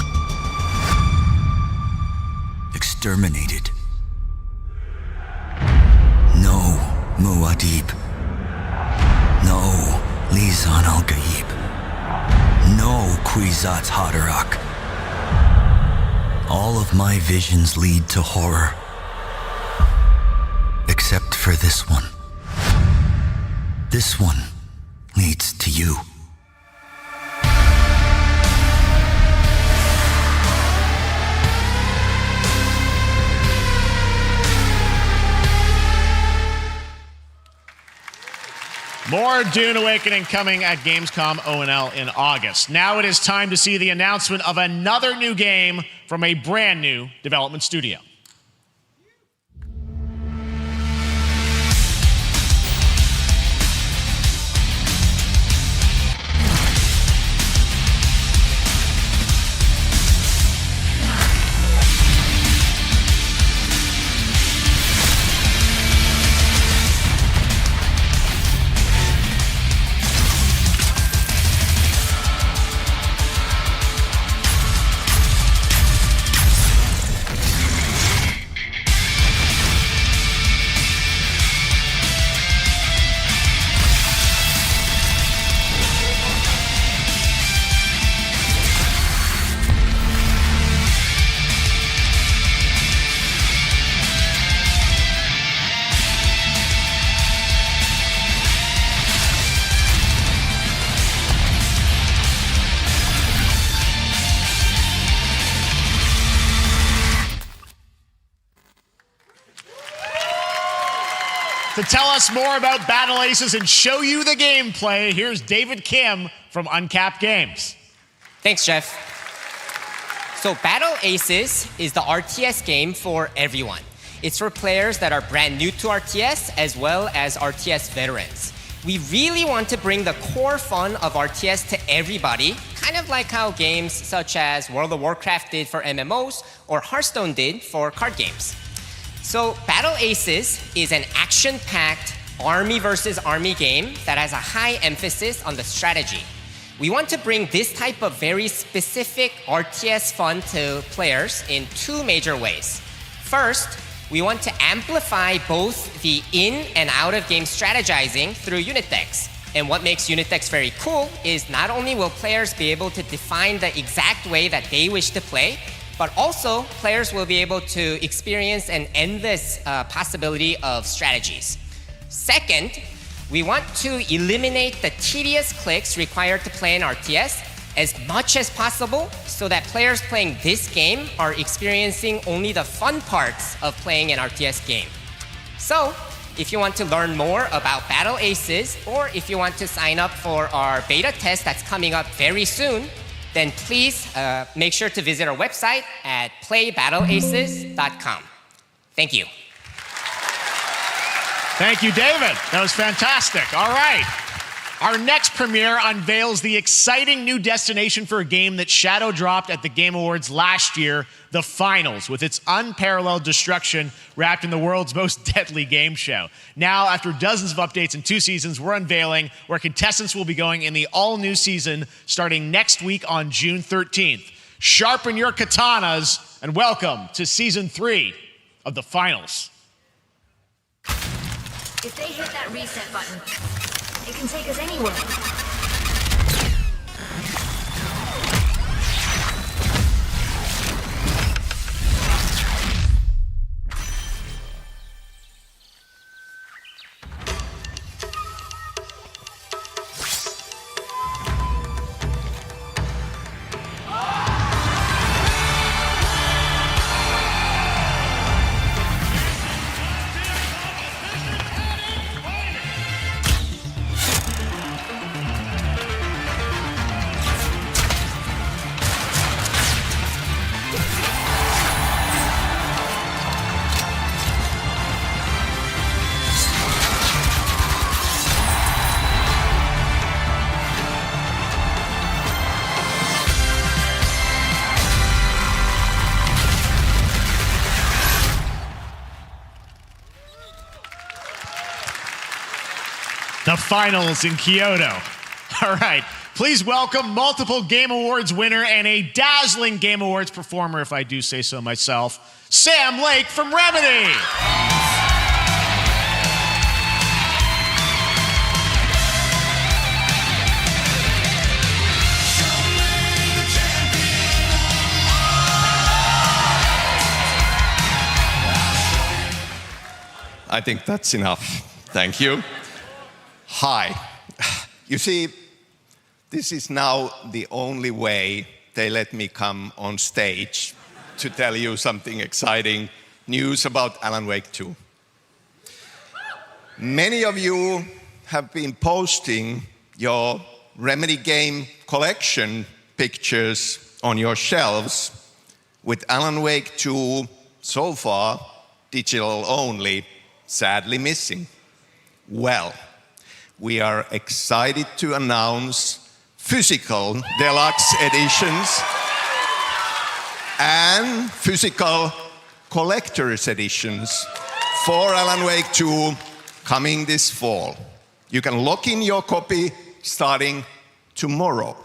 exterminated. No Muad'Dib. No Lisan al-Gaib. No Kwisatz Haderach. All of my visions lead to horror. Except for this one. This one leads to you. More Dune Awakening coming at Gamescom O&L in August. Now it is time to see the announcement of another new game from a brand new development studio. To tell us more about Battle Aces and show you the gameplay, here's David Kim from Uncapped Games. Thanks, Jeff. So Battle Aces is the RTS game for everyone. It's for players that are brand new to RTS as well as RTS veterans. We really want to bring the core fun of RTS to everybody, kind of like how games such as World of Warcraft did for MMOs or Hearthstone did for card games. So Battle Aces is an action-packed army versus army game that has a high emphasis on the strategy. We want to bring this type of very specific RTS fun to players in two major ways. First, we want to amplify both the in and out of game strategizing through unit decks. And what makes unit decks very cool is not only will players be able to define the exact way that they wish to play, but also players will be able to experience an endless possibility of strategies. Second, we want to eliminate the tedious clicks required to play an RTS as much as possible so that players playing this game are experiencing only the fun parts of playing an RTS game. So, if you want to learn more about Battle Aces, or if you want to sign up for our beta test that's coming up very soon, then please make sure to visit our website at playbattleaces.com. Thank you. Thank you, David. That was fantastic. All right. Our next premiere unveils the exciting new destination for a game that shadow dropped at the Game Awards last year, the Finals, with its unparalleled destruction wrapped in the world's most deadly game show. Now, after dozens of updates and 2 seasons, we're unveiling where contestants will be going in the all-new season starting next week on June 13th. Sharpen your katanas and welcome to Season 3 of the Finals. If they hit that reset button, it can take us anywhere. The Finals in Kyoto. All right, please welcome multiple Game Awards winner and a dazzling Game Awards performer, if I do say so myself, Sam Lake from Remedy. I think that's enough. Thank you. Hi. You see, this is now the only way they let me come on stage to tell you something exciting news about Alan Wake 2. Many of you have been posting your Remedy game collection pictures on your shelves with Alan Wake 2 so far digital only, sadly missing. Well, we are excited to announce physical deluxe editions and physical collector's editions for Alan Wake 2 coming this fall. You can lock in your copy starting tomorrow.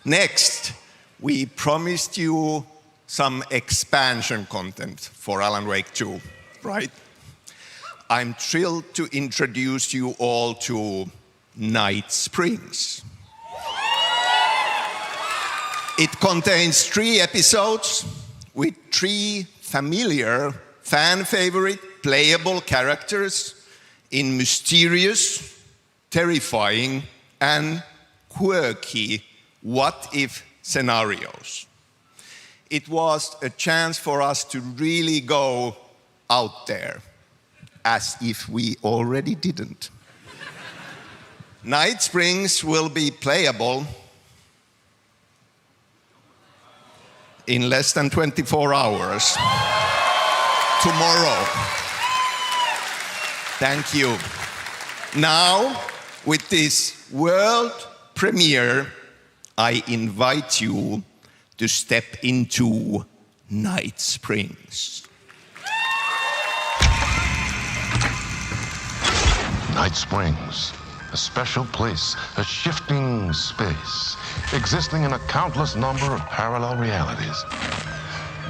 Next, we promised you some expansion content for Alan Wake 2, right? I'm thrilled to introduce you all to Night Springs. It contains 3 episodes with 3 familiar, fan-favorite, playable characters in mysterious, terrifying, and quirky what-if scenarios. It was a chance for us to really go out there, as if we already didn't. Night Springs will be playable in less than 24 hours tomorrow. Thank you. Now, with this world premiere, I invite you to step into Night Springs. Night Springs, a special place, a shifting space, existing in a countless number of parallel realities.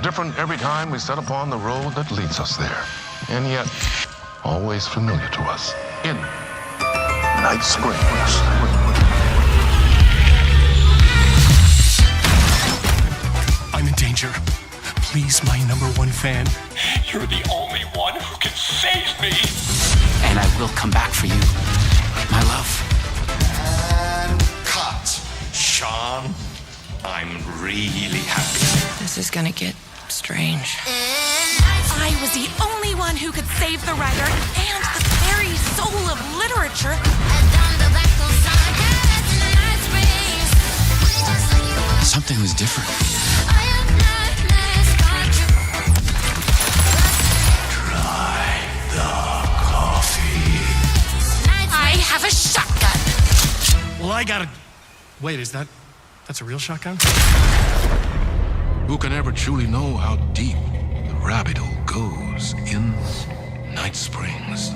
Different every time we set upon the road that leads us there, and yet always familiar to us. In Night Springs. I'm in danger. Please, my #1 fan. You're the only one who can save me. And I will come back for you, my love. And cut. Sean, I'm really happy. This is gonna get strange. I was the only one who could save the writer and the very soul of literature. Something was different. Try the coffee. I have a shotgun. Well, I gotta... Wait, that's a real shotgun? Who can ever truly know how deep the rabbit hole goes in Night Springs?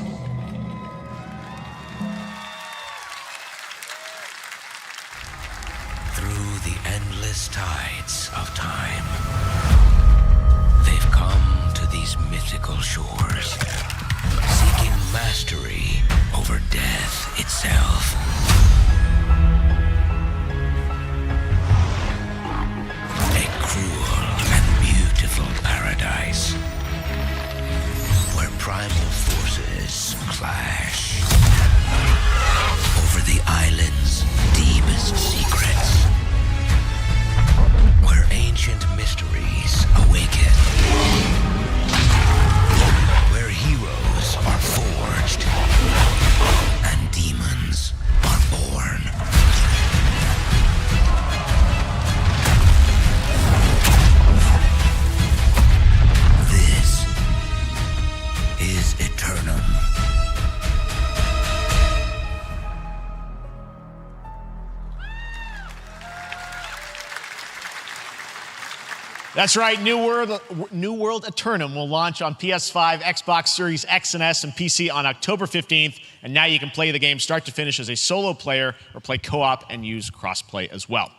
Through the endless tides of time, they've come to these mythical shores, seeking mastery over death itself. A cruel and beautiful paradise, where primal forces clash over the island's deepest secrets, where ancient mysteries awaken, where heroes are forged and demons are born. This is Eternum. That's right, New World Eternum will launch on PS5, Xbox Series X and S, and PC on October 15th, and now you can play the game start to finish as a solo player or play co-op and use crossplay as well.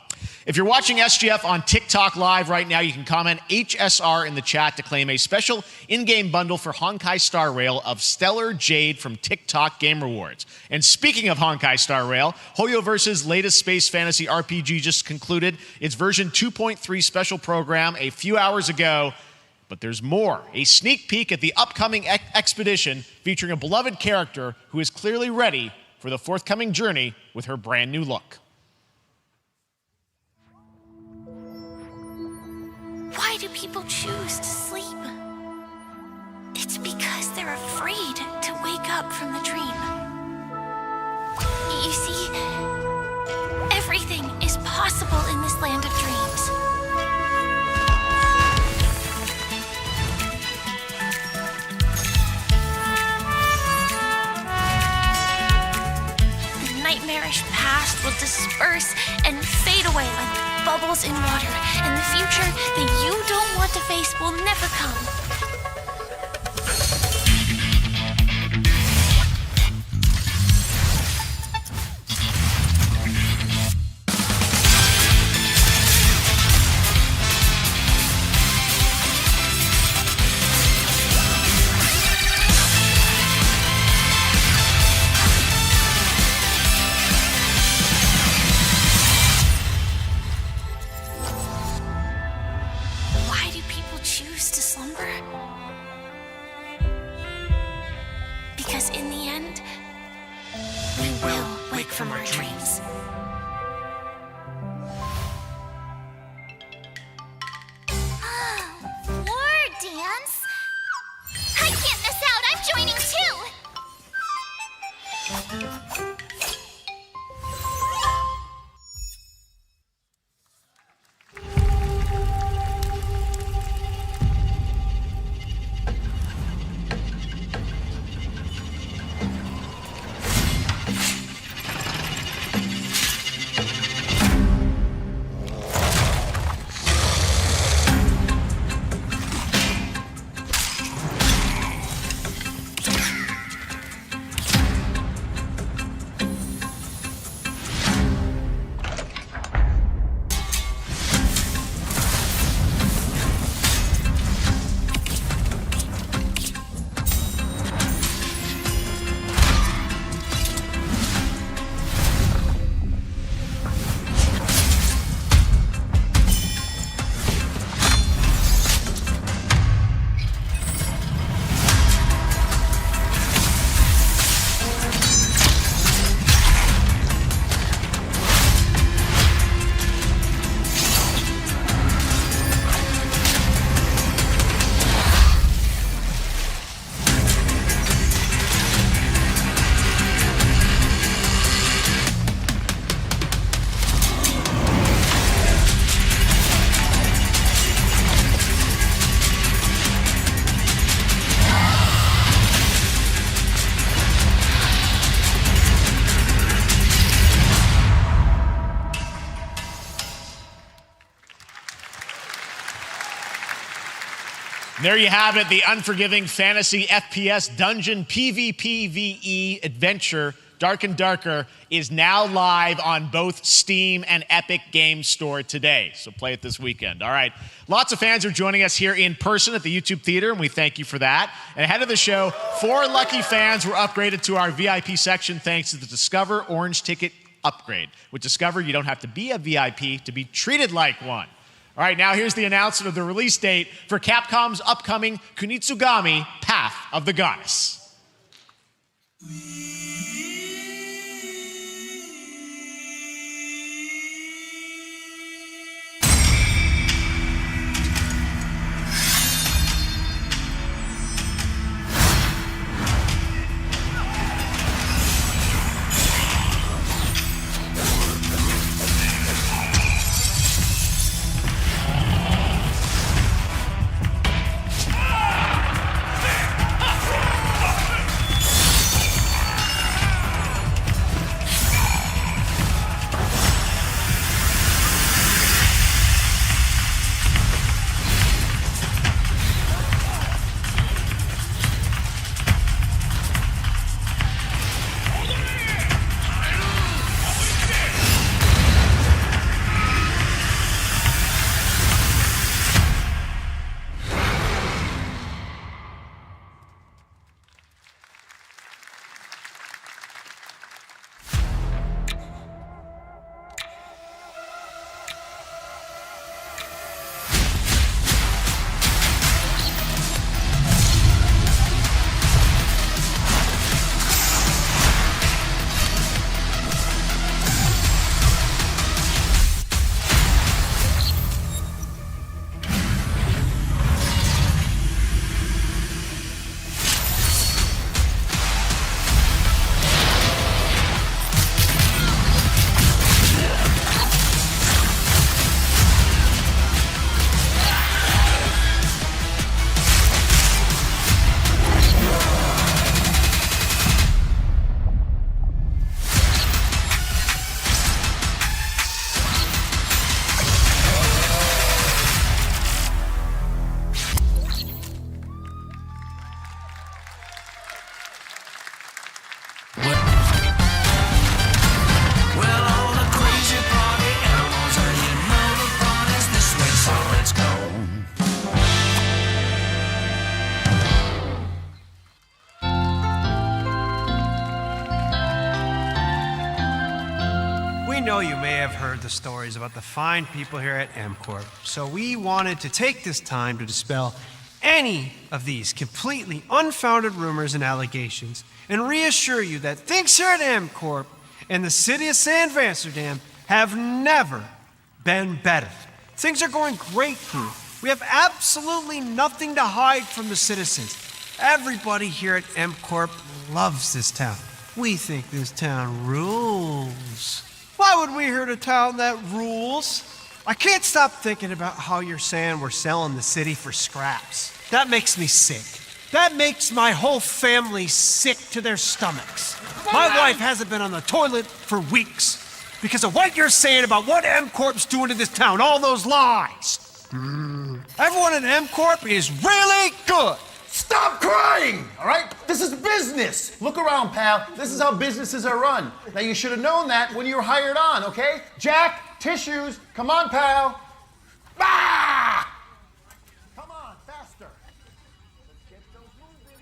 If you're watching SGF on TikTok Live right now, you can comment HSR in the chat to claim a special in-game bundle for Honkai Star Rail of Stellar Jade from TikTok Game Rewards. And speaking of Honkai Star Rail, Hoyoverse's latest space fantasy RPG just concluded its version 2.3 special program a few hours ago. But there's more. A sneak peek at the upcoming expedition featuring a beloved character who is clearly ready for the forthcoming journey with her brand new look. Why do people choose to sleep? It's because they're afraid to wake up from the dream. You see, everything is possible in this land of dreams. The nightmarish past will disperse and fade away like bubbles in water, and the future that you don't want to face will never come. Because in the end, we will wake from our dreams. War dance? I can't miss out! I'm joining too! There you have it, the unforgiving fantasy FPS dungeon PvPvE adventure, Dark and Darker, is now live on both Steam and Epic Games Store today. So play it this weekend. All right. Lots of fans are joining us here in person at the YouTube Theater, and we thank you for that. And ahead of the show, 4 lucky fans were upgraded to our VIP section thanks to the Discover Orange Ticket upgrade. With Discover, you don't have to be a VIP to be treated like one. All right, now here's the announcement of the release date for Capcom's upcoming Kunitsugami Path of the Goddess. know you may have heard the stories about the fine people here at MCorp, so we wanted to take this time to dispel any of these completely unfounded rumors and allegations and reassure you that things here at MCorp and the city of San Amsterdam have never been better. Things are going great here. We have absolutely nothing to hide from the citizens. Everybody here at MCorp loves this town. We think this town rules. Why would we here at a town that rules? I can't stop thinking about how you're saying we're selling the city for scraps. That makes me sick. That makes my whole family sick to their stomachs. My wife hasn't been on the toilet for weeks because of what you're saying about what MCorp's doing to this town, all those lies. Everyone at MCorp is really good. Stop crying, all right? This is business. Look around, pal. This is how businesses are run. Now, you should have known that when you were hired on, okay? Jack, tissues. Come on, pal. Ah! Come on, faster. Let's get those moving.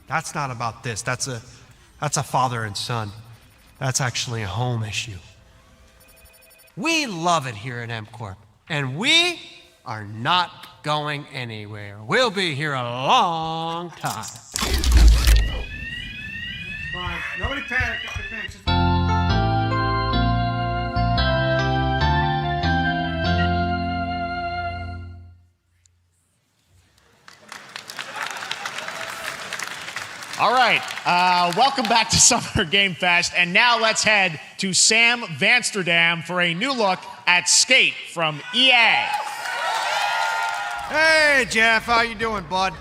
That's not about this. That's a father and son. That's actually a home issue. We love it here at MCorp, and we are not going anywhere. We'll be here a long time. Fine. Nobody panic. All right, welcome back to Summer Game Fest, and now let's head to Sam Vansterdam for a new look at Skate from EA. Hey, Jeff, how you doing, bud?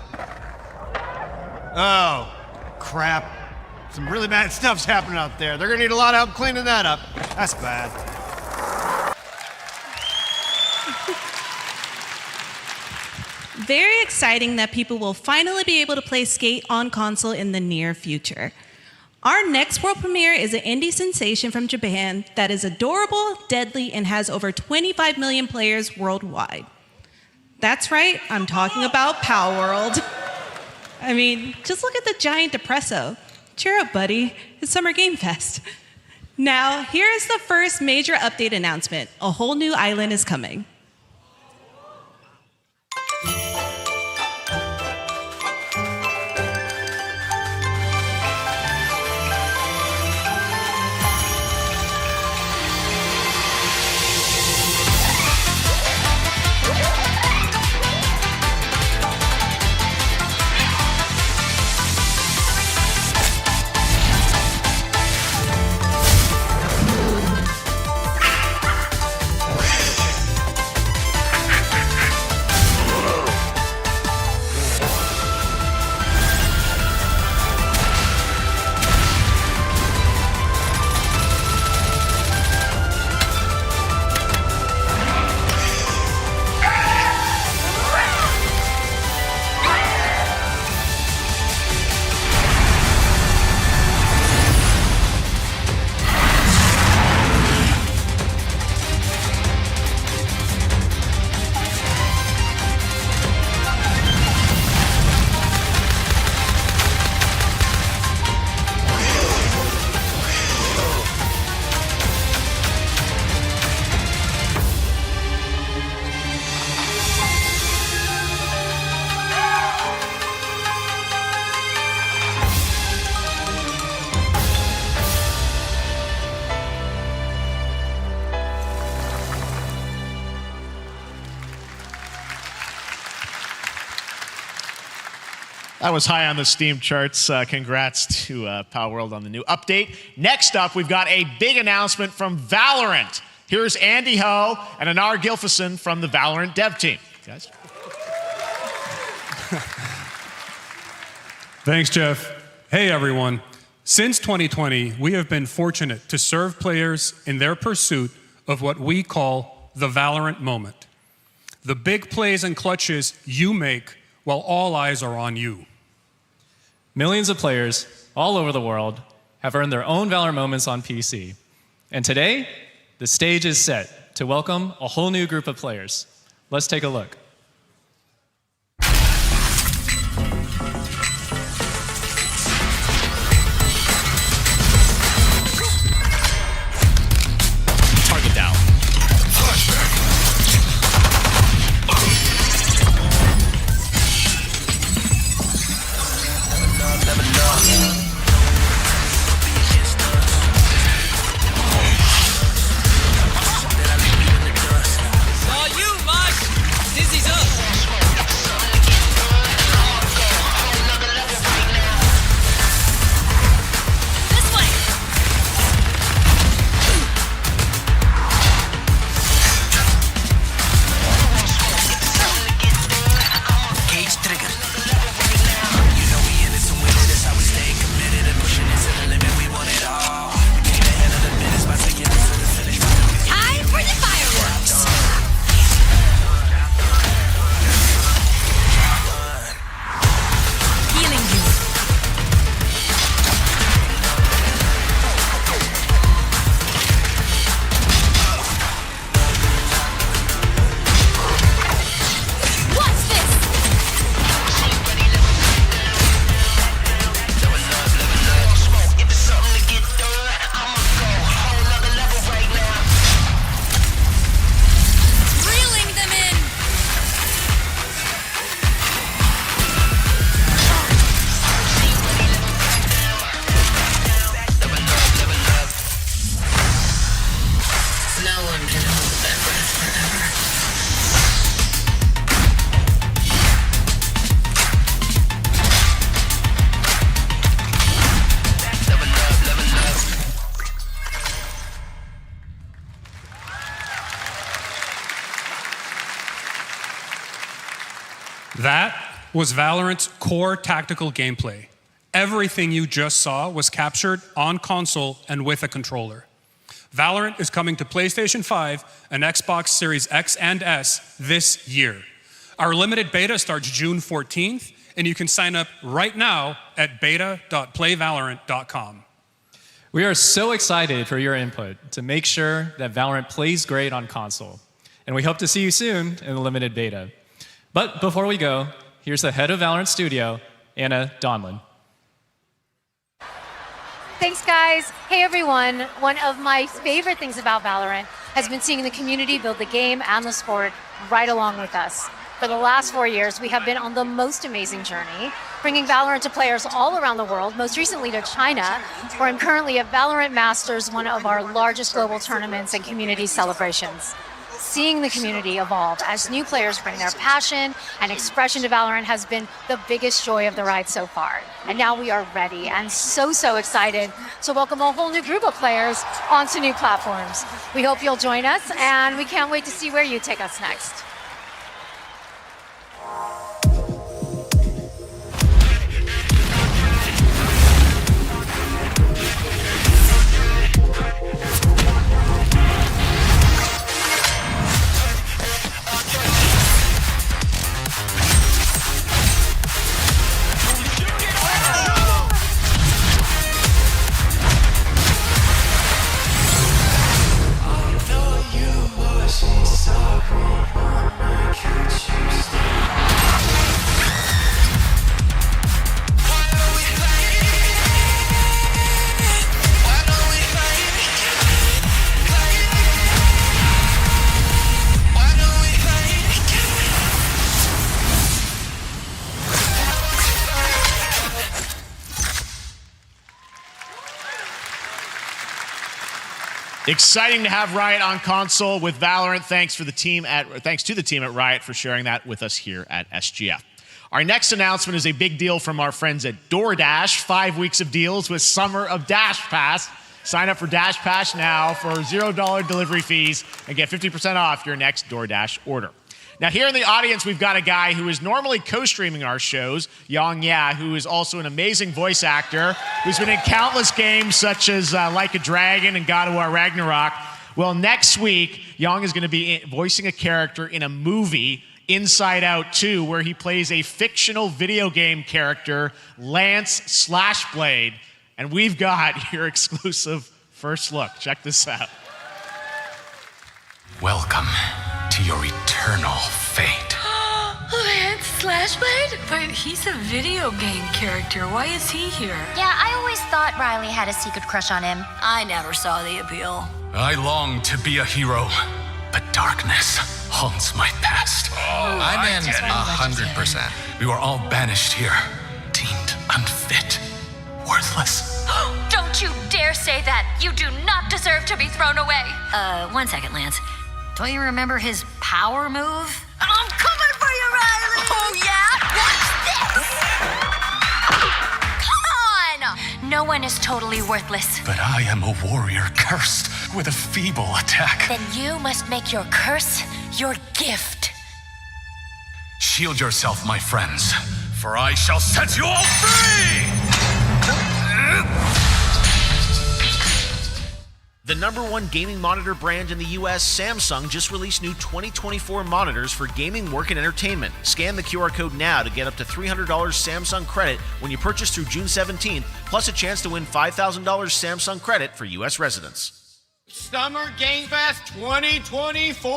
Oh, crap. Some really bad stuff's happening out there. They're gonna need a lot of help cleaning that up. That's bad. Very exciting that people will finally be able to play Skate on console in the near future. Our next world premiere is an indie sensation from Japan that is adorable, deadly, and has over 25 million players worldwide. That's right, I'm talking about Pow World. I mean, just look at the giant depresso. Cheer up, buddy. It's Summer Game Fest. Now, here is the first major update announcement. A whole new island is coming. That was high on the Steam charts. Congrats to Pow World on the new update. Next up, we've got a big announcement from Valorant. Here's Andy Ho and Anar Gilfison from the Valorant dev team. Guys. Thanks, Jeff. Hey, everyone. Since 2020, we have been fortunate to serve players in their pursuit of what we call the Valorant moment. The big plays and clutches you make while all eyes are on you. Millions of players all over the world have earned their own Valorant moments on PC. And today, the stage is set to welcome a whole new group of players. Let's take a look. Target down. That was Valorant's core tactical gameplay. Everything you just saw was captured on console and with a controller. Valorant is coming to PlayStation 5 and Xbox Series X and S this year. Our limited beta starts June 14th, and you can sign up right now at beta.playvalorant.com. We are so excited for your input to make sure that Valorant plays great on console. And we hope to see you soon in the limited beta. But before we go, here's the head of Valorant Studio, Anna Donlin. Thanks, guys. Hey, everyone. One of my favorite things about Valorant has been seeing the community build the game and the sport right along with us. For the last 4 years, we have been on the most amazing journey, bringing Valorant to players all around the world, most recently to China, where I'm currently at Valorant Masters, one of our largest global tournaments and community celebrations. Seeing the community evolve as new players bring their passion and expression to Valorant has been the biggest joy of the ride so far. And now we are ready and so excited to welcome a whole new group of players onto new platforms. We hope you'll join us, and we can't wait to see where you take us next. Exciting to have Riot on console with Valorant. Thanks to the team at Riot for sharing that with us here at SGF. Our next announcement is a big deal from our friends at DoorDash. 5 weeks of deals with Summer of Dash Pass. Sign up for Dash Pass now for $0 delivery fees and get 50% off your next DoorDash order. Now, here in the audience, we've got a guy who is normally co-streaming our shows, Yang Ya, who is also an amazing voice actor, who's been in countless games such as Like a Dragon and God of War Ragnarok. Well, next week, Yang is going to be voicing a character in a movie, Inside Out 2, where he plays a fictional video game character, Lance Slashblade. And we've got your exclusive first look. Check this out. Welcome to your eternal fate. Lance Slashblade? But he's a video game character. Why is he here? Yeah, I always thought Riley had a secret crush on him. I never saw the appeal. I long to be a hero, but darkness haunts my past. I'm in 100%. We were all banished here, deemed unfit, worthless. Don't you dare say that! You do not deserve to be thrown away! 1 second, Lance. Don't you remember his power move? I'm coming for you, Riley! Oh, yeah? Watch this! Come on! No one is totally worthless. But I am a warrior cursed with a feeble attack. Then you must make your curse your gift. Shield yourself, my friends, for I shall set you all free! The #1 gaming monitor brand in the US, Samsung, just released new 2024 monitors for gaming, work, and entertainment. Scan the QR code now to get up to $300 Samsung credit when you purchase through June 17th, plus a chance to win $5,000 Samsung credit for US residents. Summer Game Fest 2024!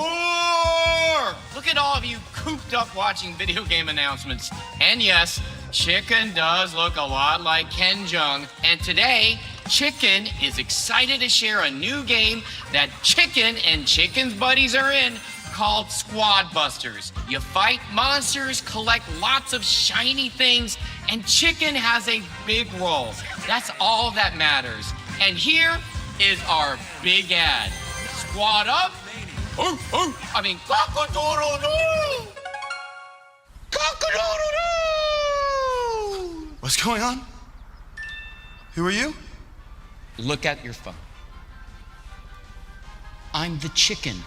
Look at all of you cooped up watching video game announcements. And yes, Chicken does look a lot like Ken Jeong. And today, Chicken is excited to share a new game that Chicken and Chicken's buddies are in called Squad Busters. You fight monsters, collect lots of shiny things, and Chicken has a big role. That's all that matters. And here is our big ad. Squad up. Cock-a-doodle-doo! Cock-a-doodle-doo! What's going on? Who are you? Look at your phone. I'm the Chicken.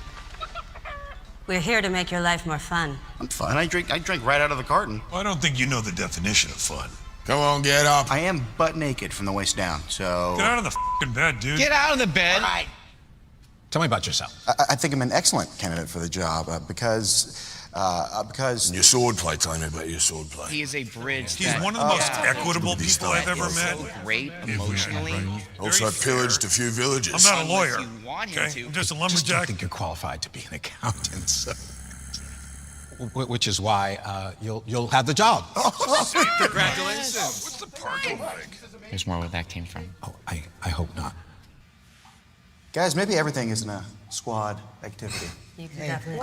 We're here to make your life more fun. I'm fine. I drink right out of the carton. I don't think you know the definition of fun. Come on, get up. I am butt naked from the waist down, so... Get out of the f***ing bed, dude. Get out of the bed. All right. Tell me about yourself. I think I'm an excellent candidate for the job because because... And your swordplay, tell me about your swordplay. He is a bridge. He's one of the most equitable people I've ever met. So great emotionally. Also, I pillaged a few villages. I'm not a lawyer, okay? I'm just a lumberjack. Just don't think you're qualified to be an accountant, so. Which is why you'll have the job. Congratulations. What's the parking like? There's more where that came from. Oh, I hope not. Guys, maybe everything isn't a squad activity. You could definitely.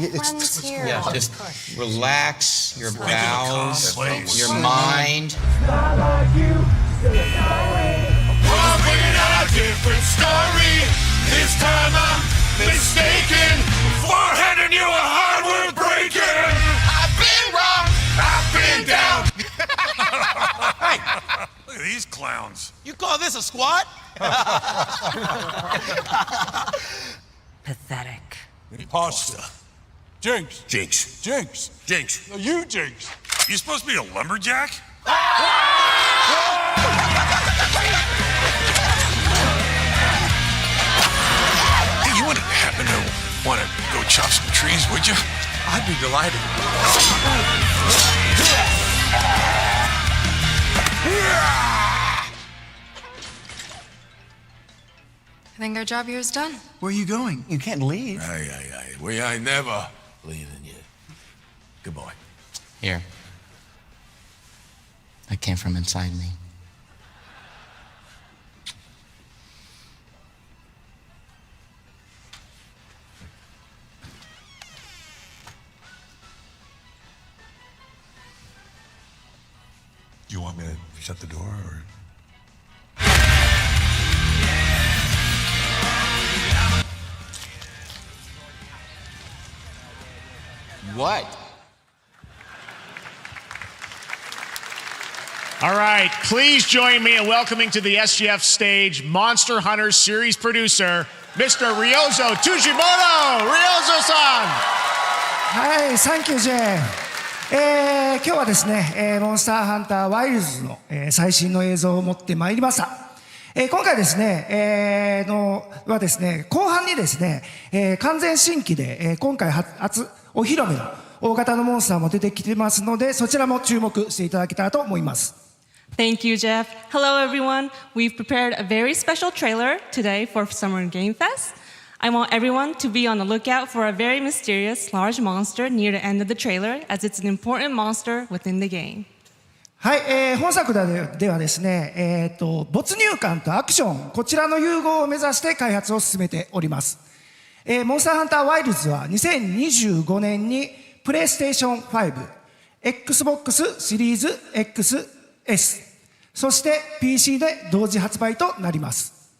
It's here. Yeah, just relax your bowels, your Place. mind. I'm bringing out a different story. This time I'm mistaken for handing you a hardware breaking. I've been wrong. I've been down. Hey, look at these clowns. You call this a squad? Pathetic. Pasta. Jinx. Jinx. Jinx. Jinx. No, you jinx. You supposed to be a lumberjack? Hey, you wouldn't happen to want to go chop some trees, would you? I'd be delighted. I think our job here is done. Where are you going? You can't leave. Hey. We ain't never leaving you. Goodbye. Here. That came from inside me. Do you want me to shut the door, or? What? All right, please join me in welcoming to the SGF stage Monster Hunter series producer, Mr. Ryozo Tujimoto. Ryozo-san! はい、サンキュージェーン。今日はですね、モンスターハンターワイルズの、最新の映像を持ってまいりました。今回ですね、はですね、後半にですね、完全新規で、今回初お披露目の大型のモンスターも出てきてますので、そちらも注目していただけたらと思います。Thank you, Jeff. Hello, everyone. We've prepared a very special trailer today for Summer Game Fest. I want everyone to be on the lookout for a very mysterious large monster near the end of the trailer, as it's an important monster within the game. はい、本作ではですね、没入感とアクション、こちらの融合を目指して開発を進めております。モンスターハンターワイルズは2025年にプレイステーション5、Xbox シリーズ XS、そして PC で同時発売となります。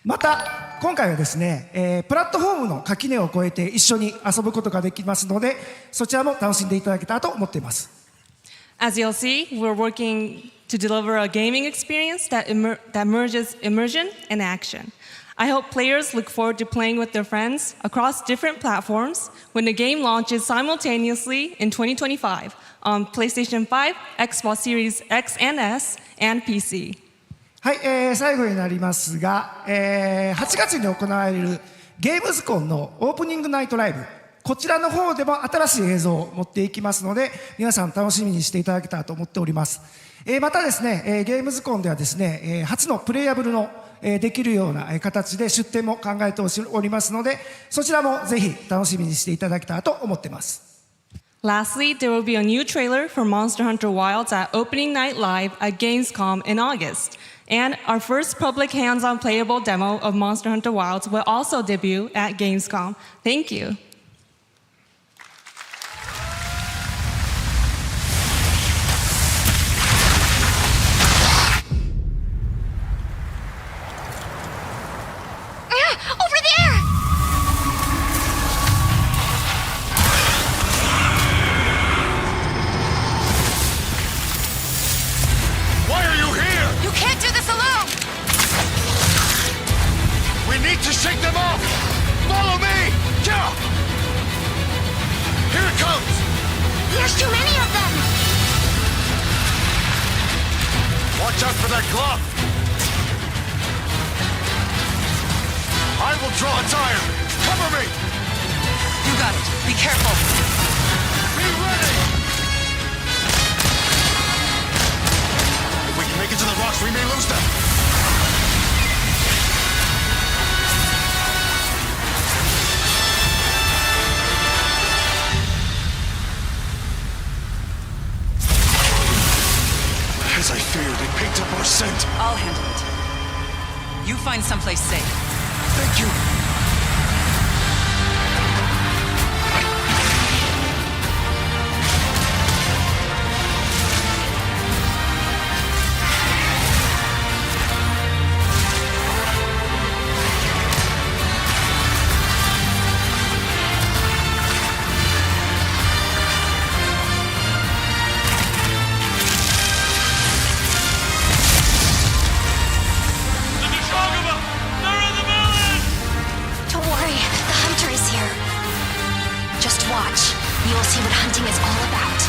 また今回はですね、プラットフォームの垣根を越えて一緒に遊ぶことができますので、そちらも楽しんでいただけたらと思っています。As you'll see, we're working to deliver a gaming experience that merges immersion and action. I hope players look forward to playing with their friends across different platforms when the game launches simultaneously in 2025 on PlayStation 5, Xbox Series X and S, and PC. はい、最後になりますが、8月に行われるゲームズコンのオープニングナイトライブ、こちらの方でも新しい映像を持っていきますので、皆さん楽しみにしていただけたらと思っております。またですね、ゲームズコンではですね、初のプレイヤブルのできるような形で出展も考えておりますので、そちらもぜひ楽しみにしていただけたらと思っています。Lastly, there will be a new trailer for Monster Hunter Wilds at Opening Night Live at Gamescom in August. And our first public hands-on playable demo of Monster Hunter Wilds will also debut at Gamescom. Thank you. Over there! Why are you here? You can't do this alone! We need to shake them off! Follow me! Yeah! Here it comes! There's too many of them! Watch out for that glove! I will draw its iron! Cover me! You got it. Be careful. We may lose them. As I feared, it picked up our scent. I'll handle it. You find someplace safe. Thank you. Don't worry, the hunter is here. Just watch. You'll see what hunting is all about.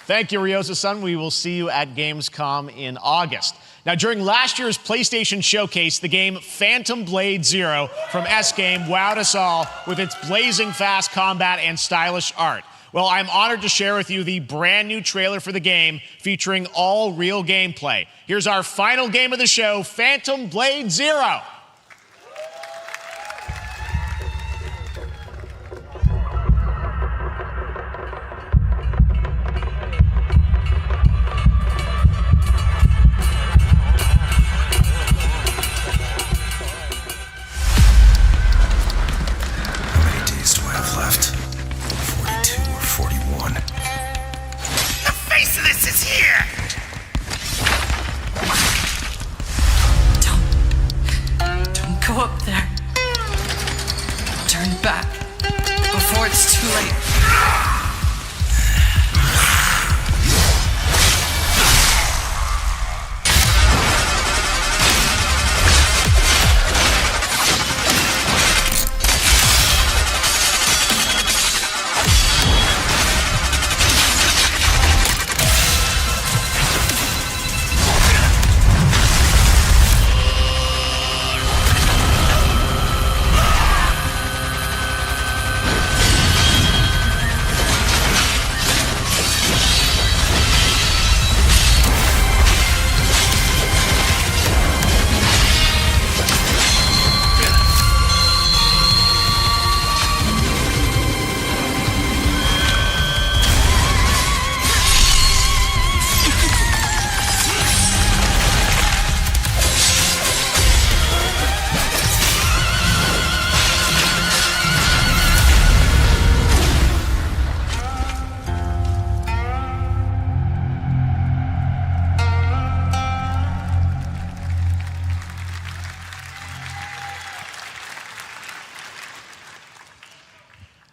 Thank you, Ryosa-san. We will see you at Gamescom in August. Now, during last year's PlayStation Showcase, the game Phantom Blade Zero from S-Game wowed us all with its blazing fast combat and stylish art. Well, I'm honored to share with you the brand new trailer for the game featuring all real gameplay. Here's our final game of the show, Phantom Blade Zero. How many days do I have left? 42 or 41? The face of this is here! Don't go up there. Turn back before it's too late.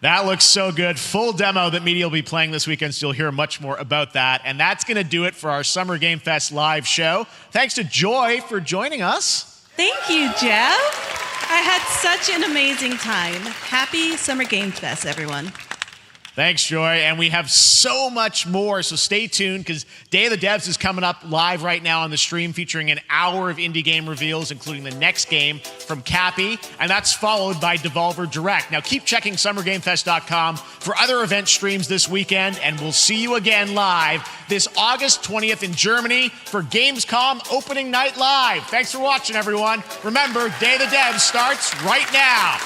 That looks so good. Full demo that media will be playing this weekend, so you'll hear much more about that. And that's going to do it for our Summer Game Fest live show. Thanks to Joy for joining us. Thank you, Jeff. I had such an amazing time. Happy Summer Game Fest, everyone. Thanks, Joy. And we have so much more, so stay tuned because Day of the Devs is coming up live right now on the stream featuring an hour of indie game reveals, including the next game from Cappy, and that's followed by Devolver Direct. Now keep checking summergamefest.com for other event streams this weekend, and we'll see you again live this August 20th in Germany for Gamescom Opening Night Live. Thanks for watching, everyone. Remember, Day of the Devs starts right now.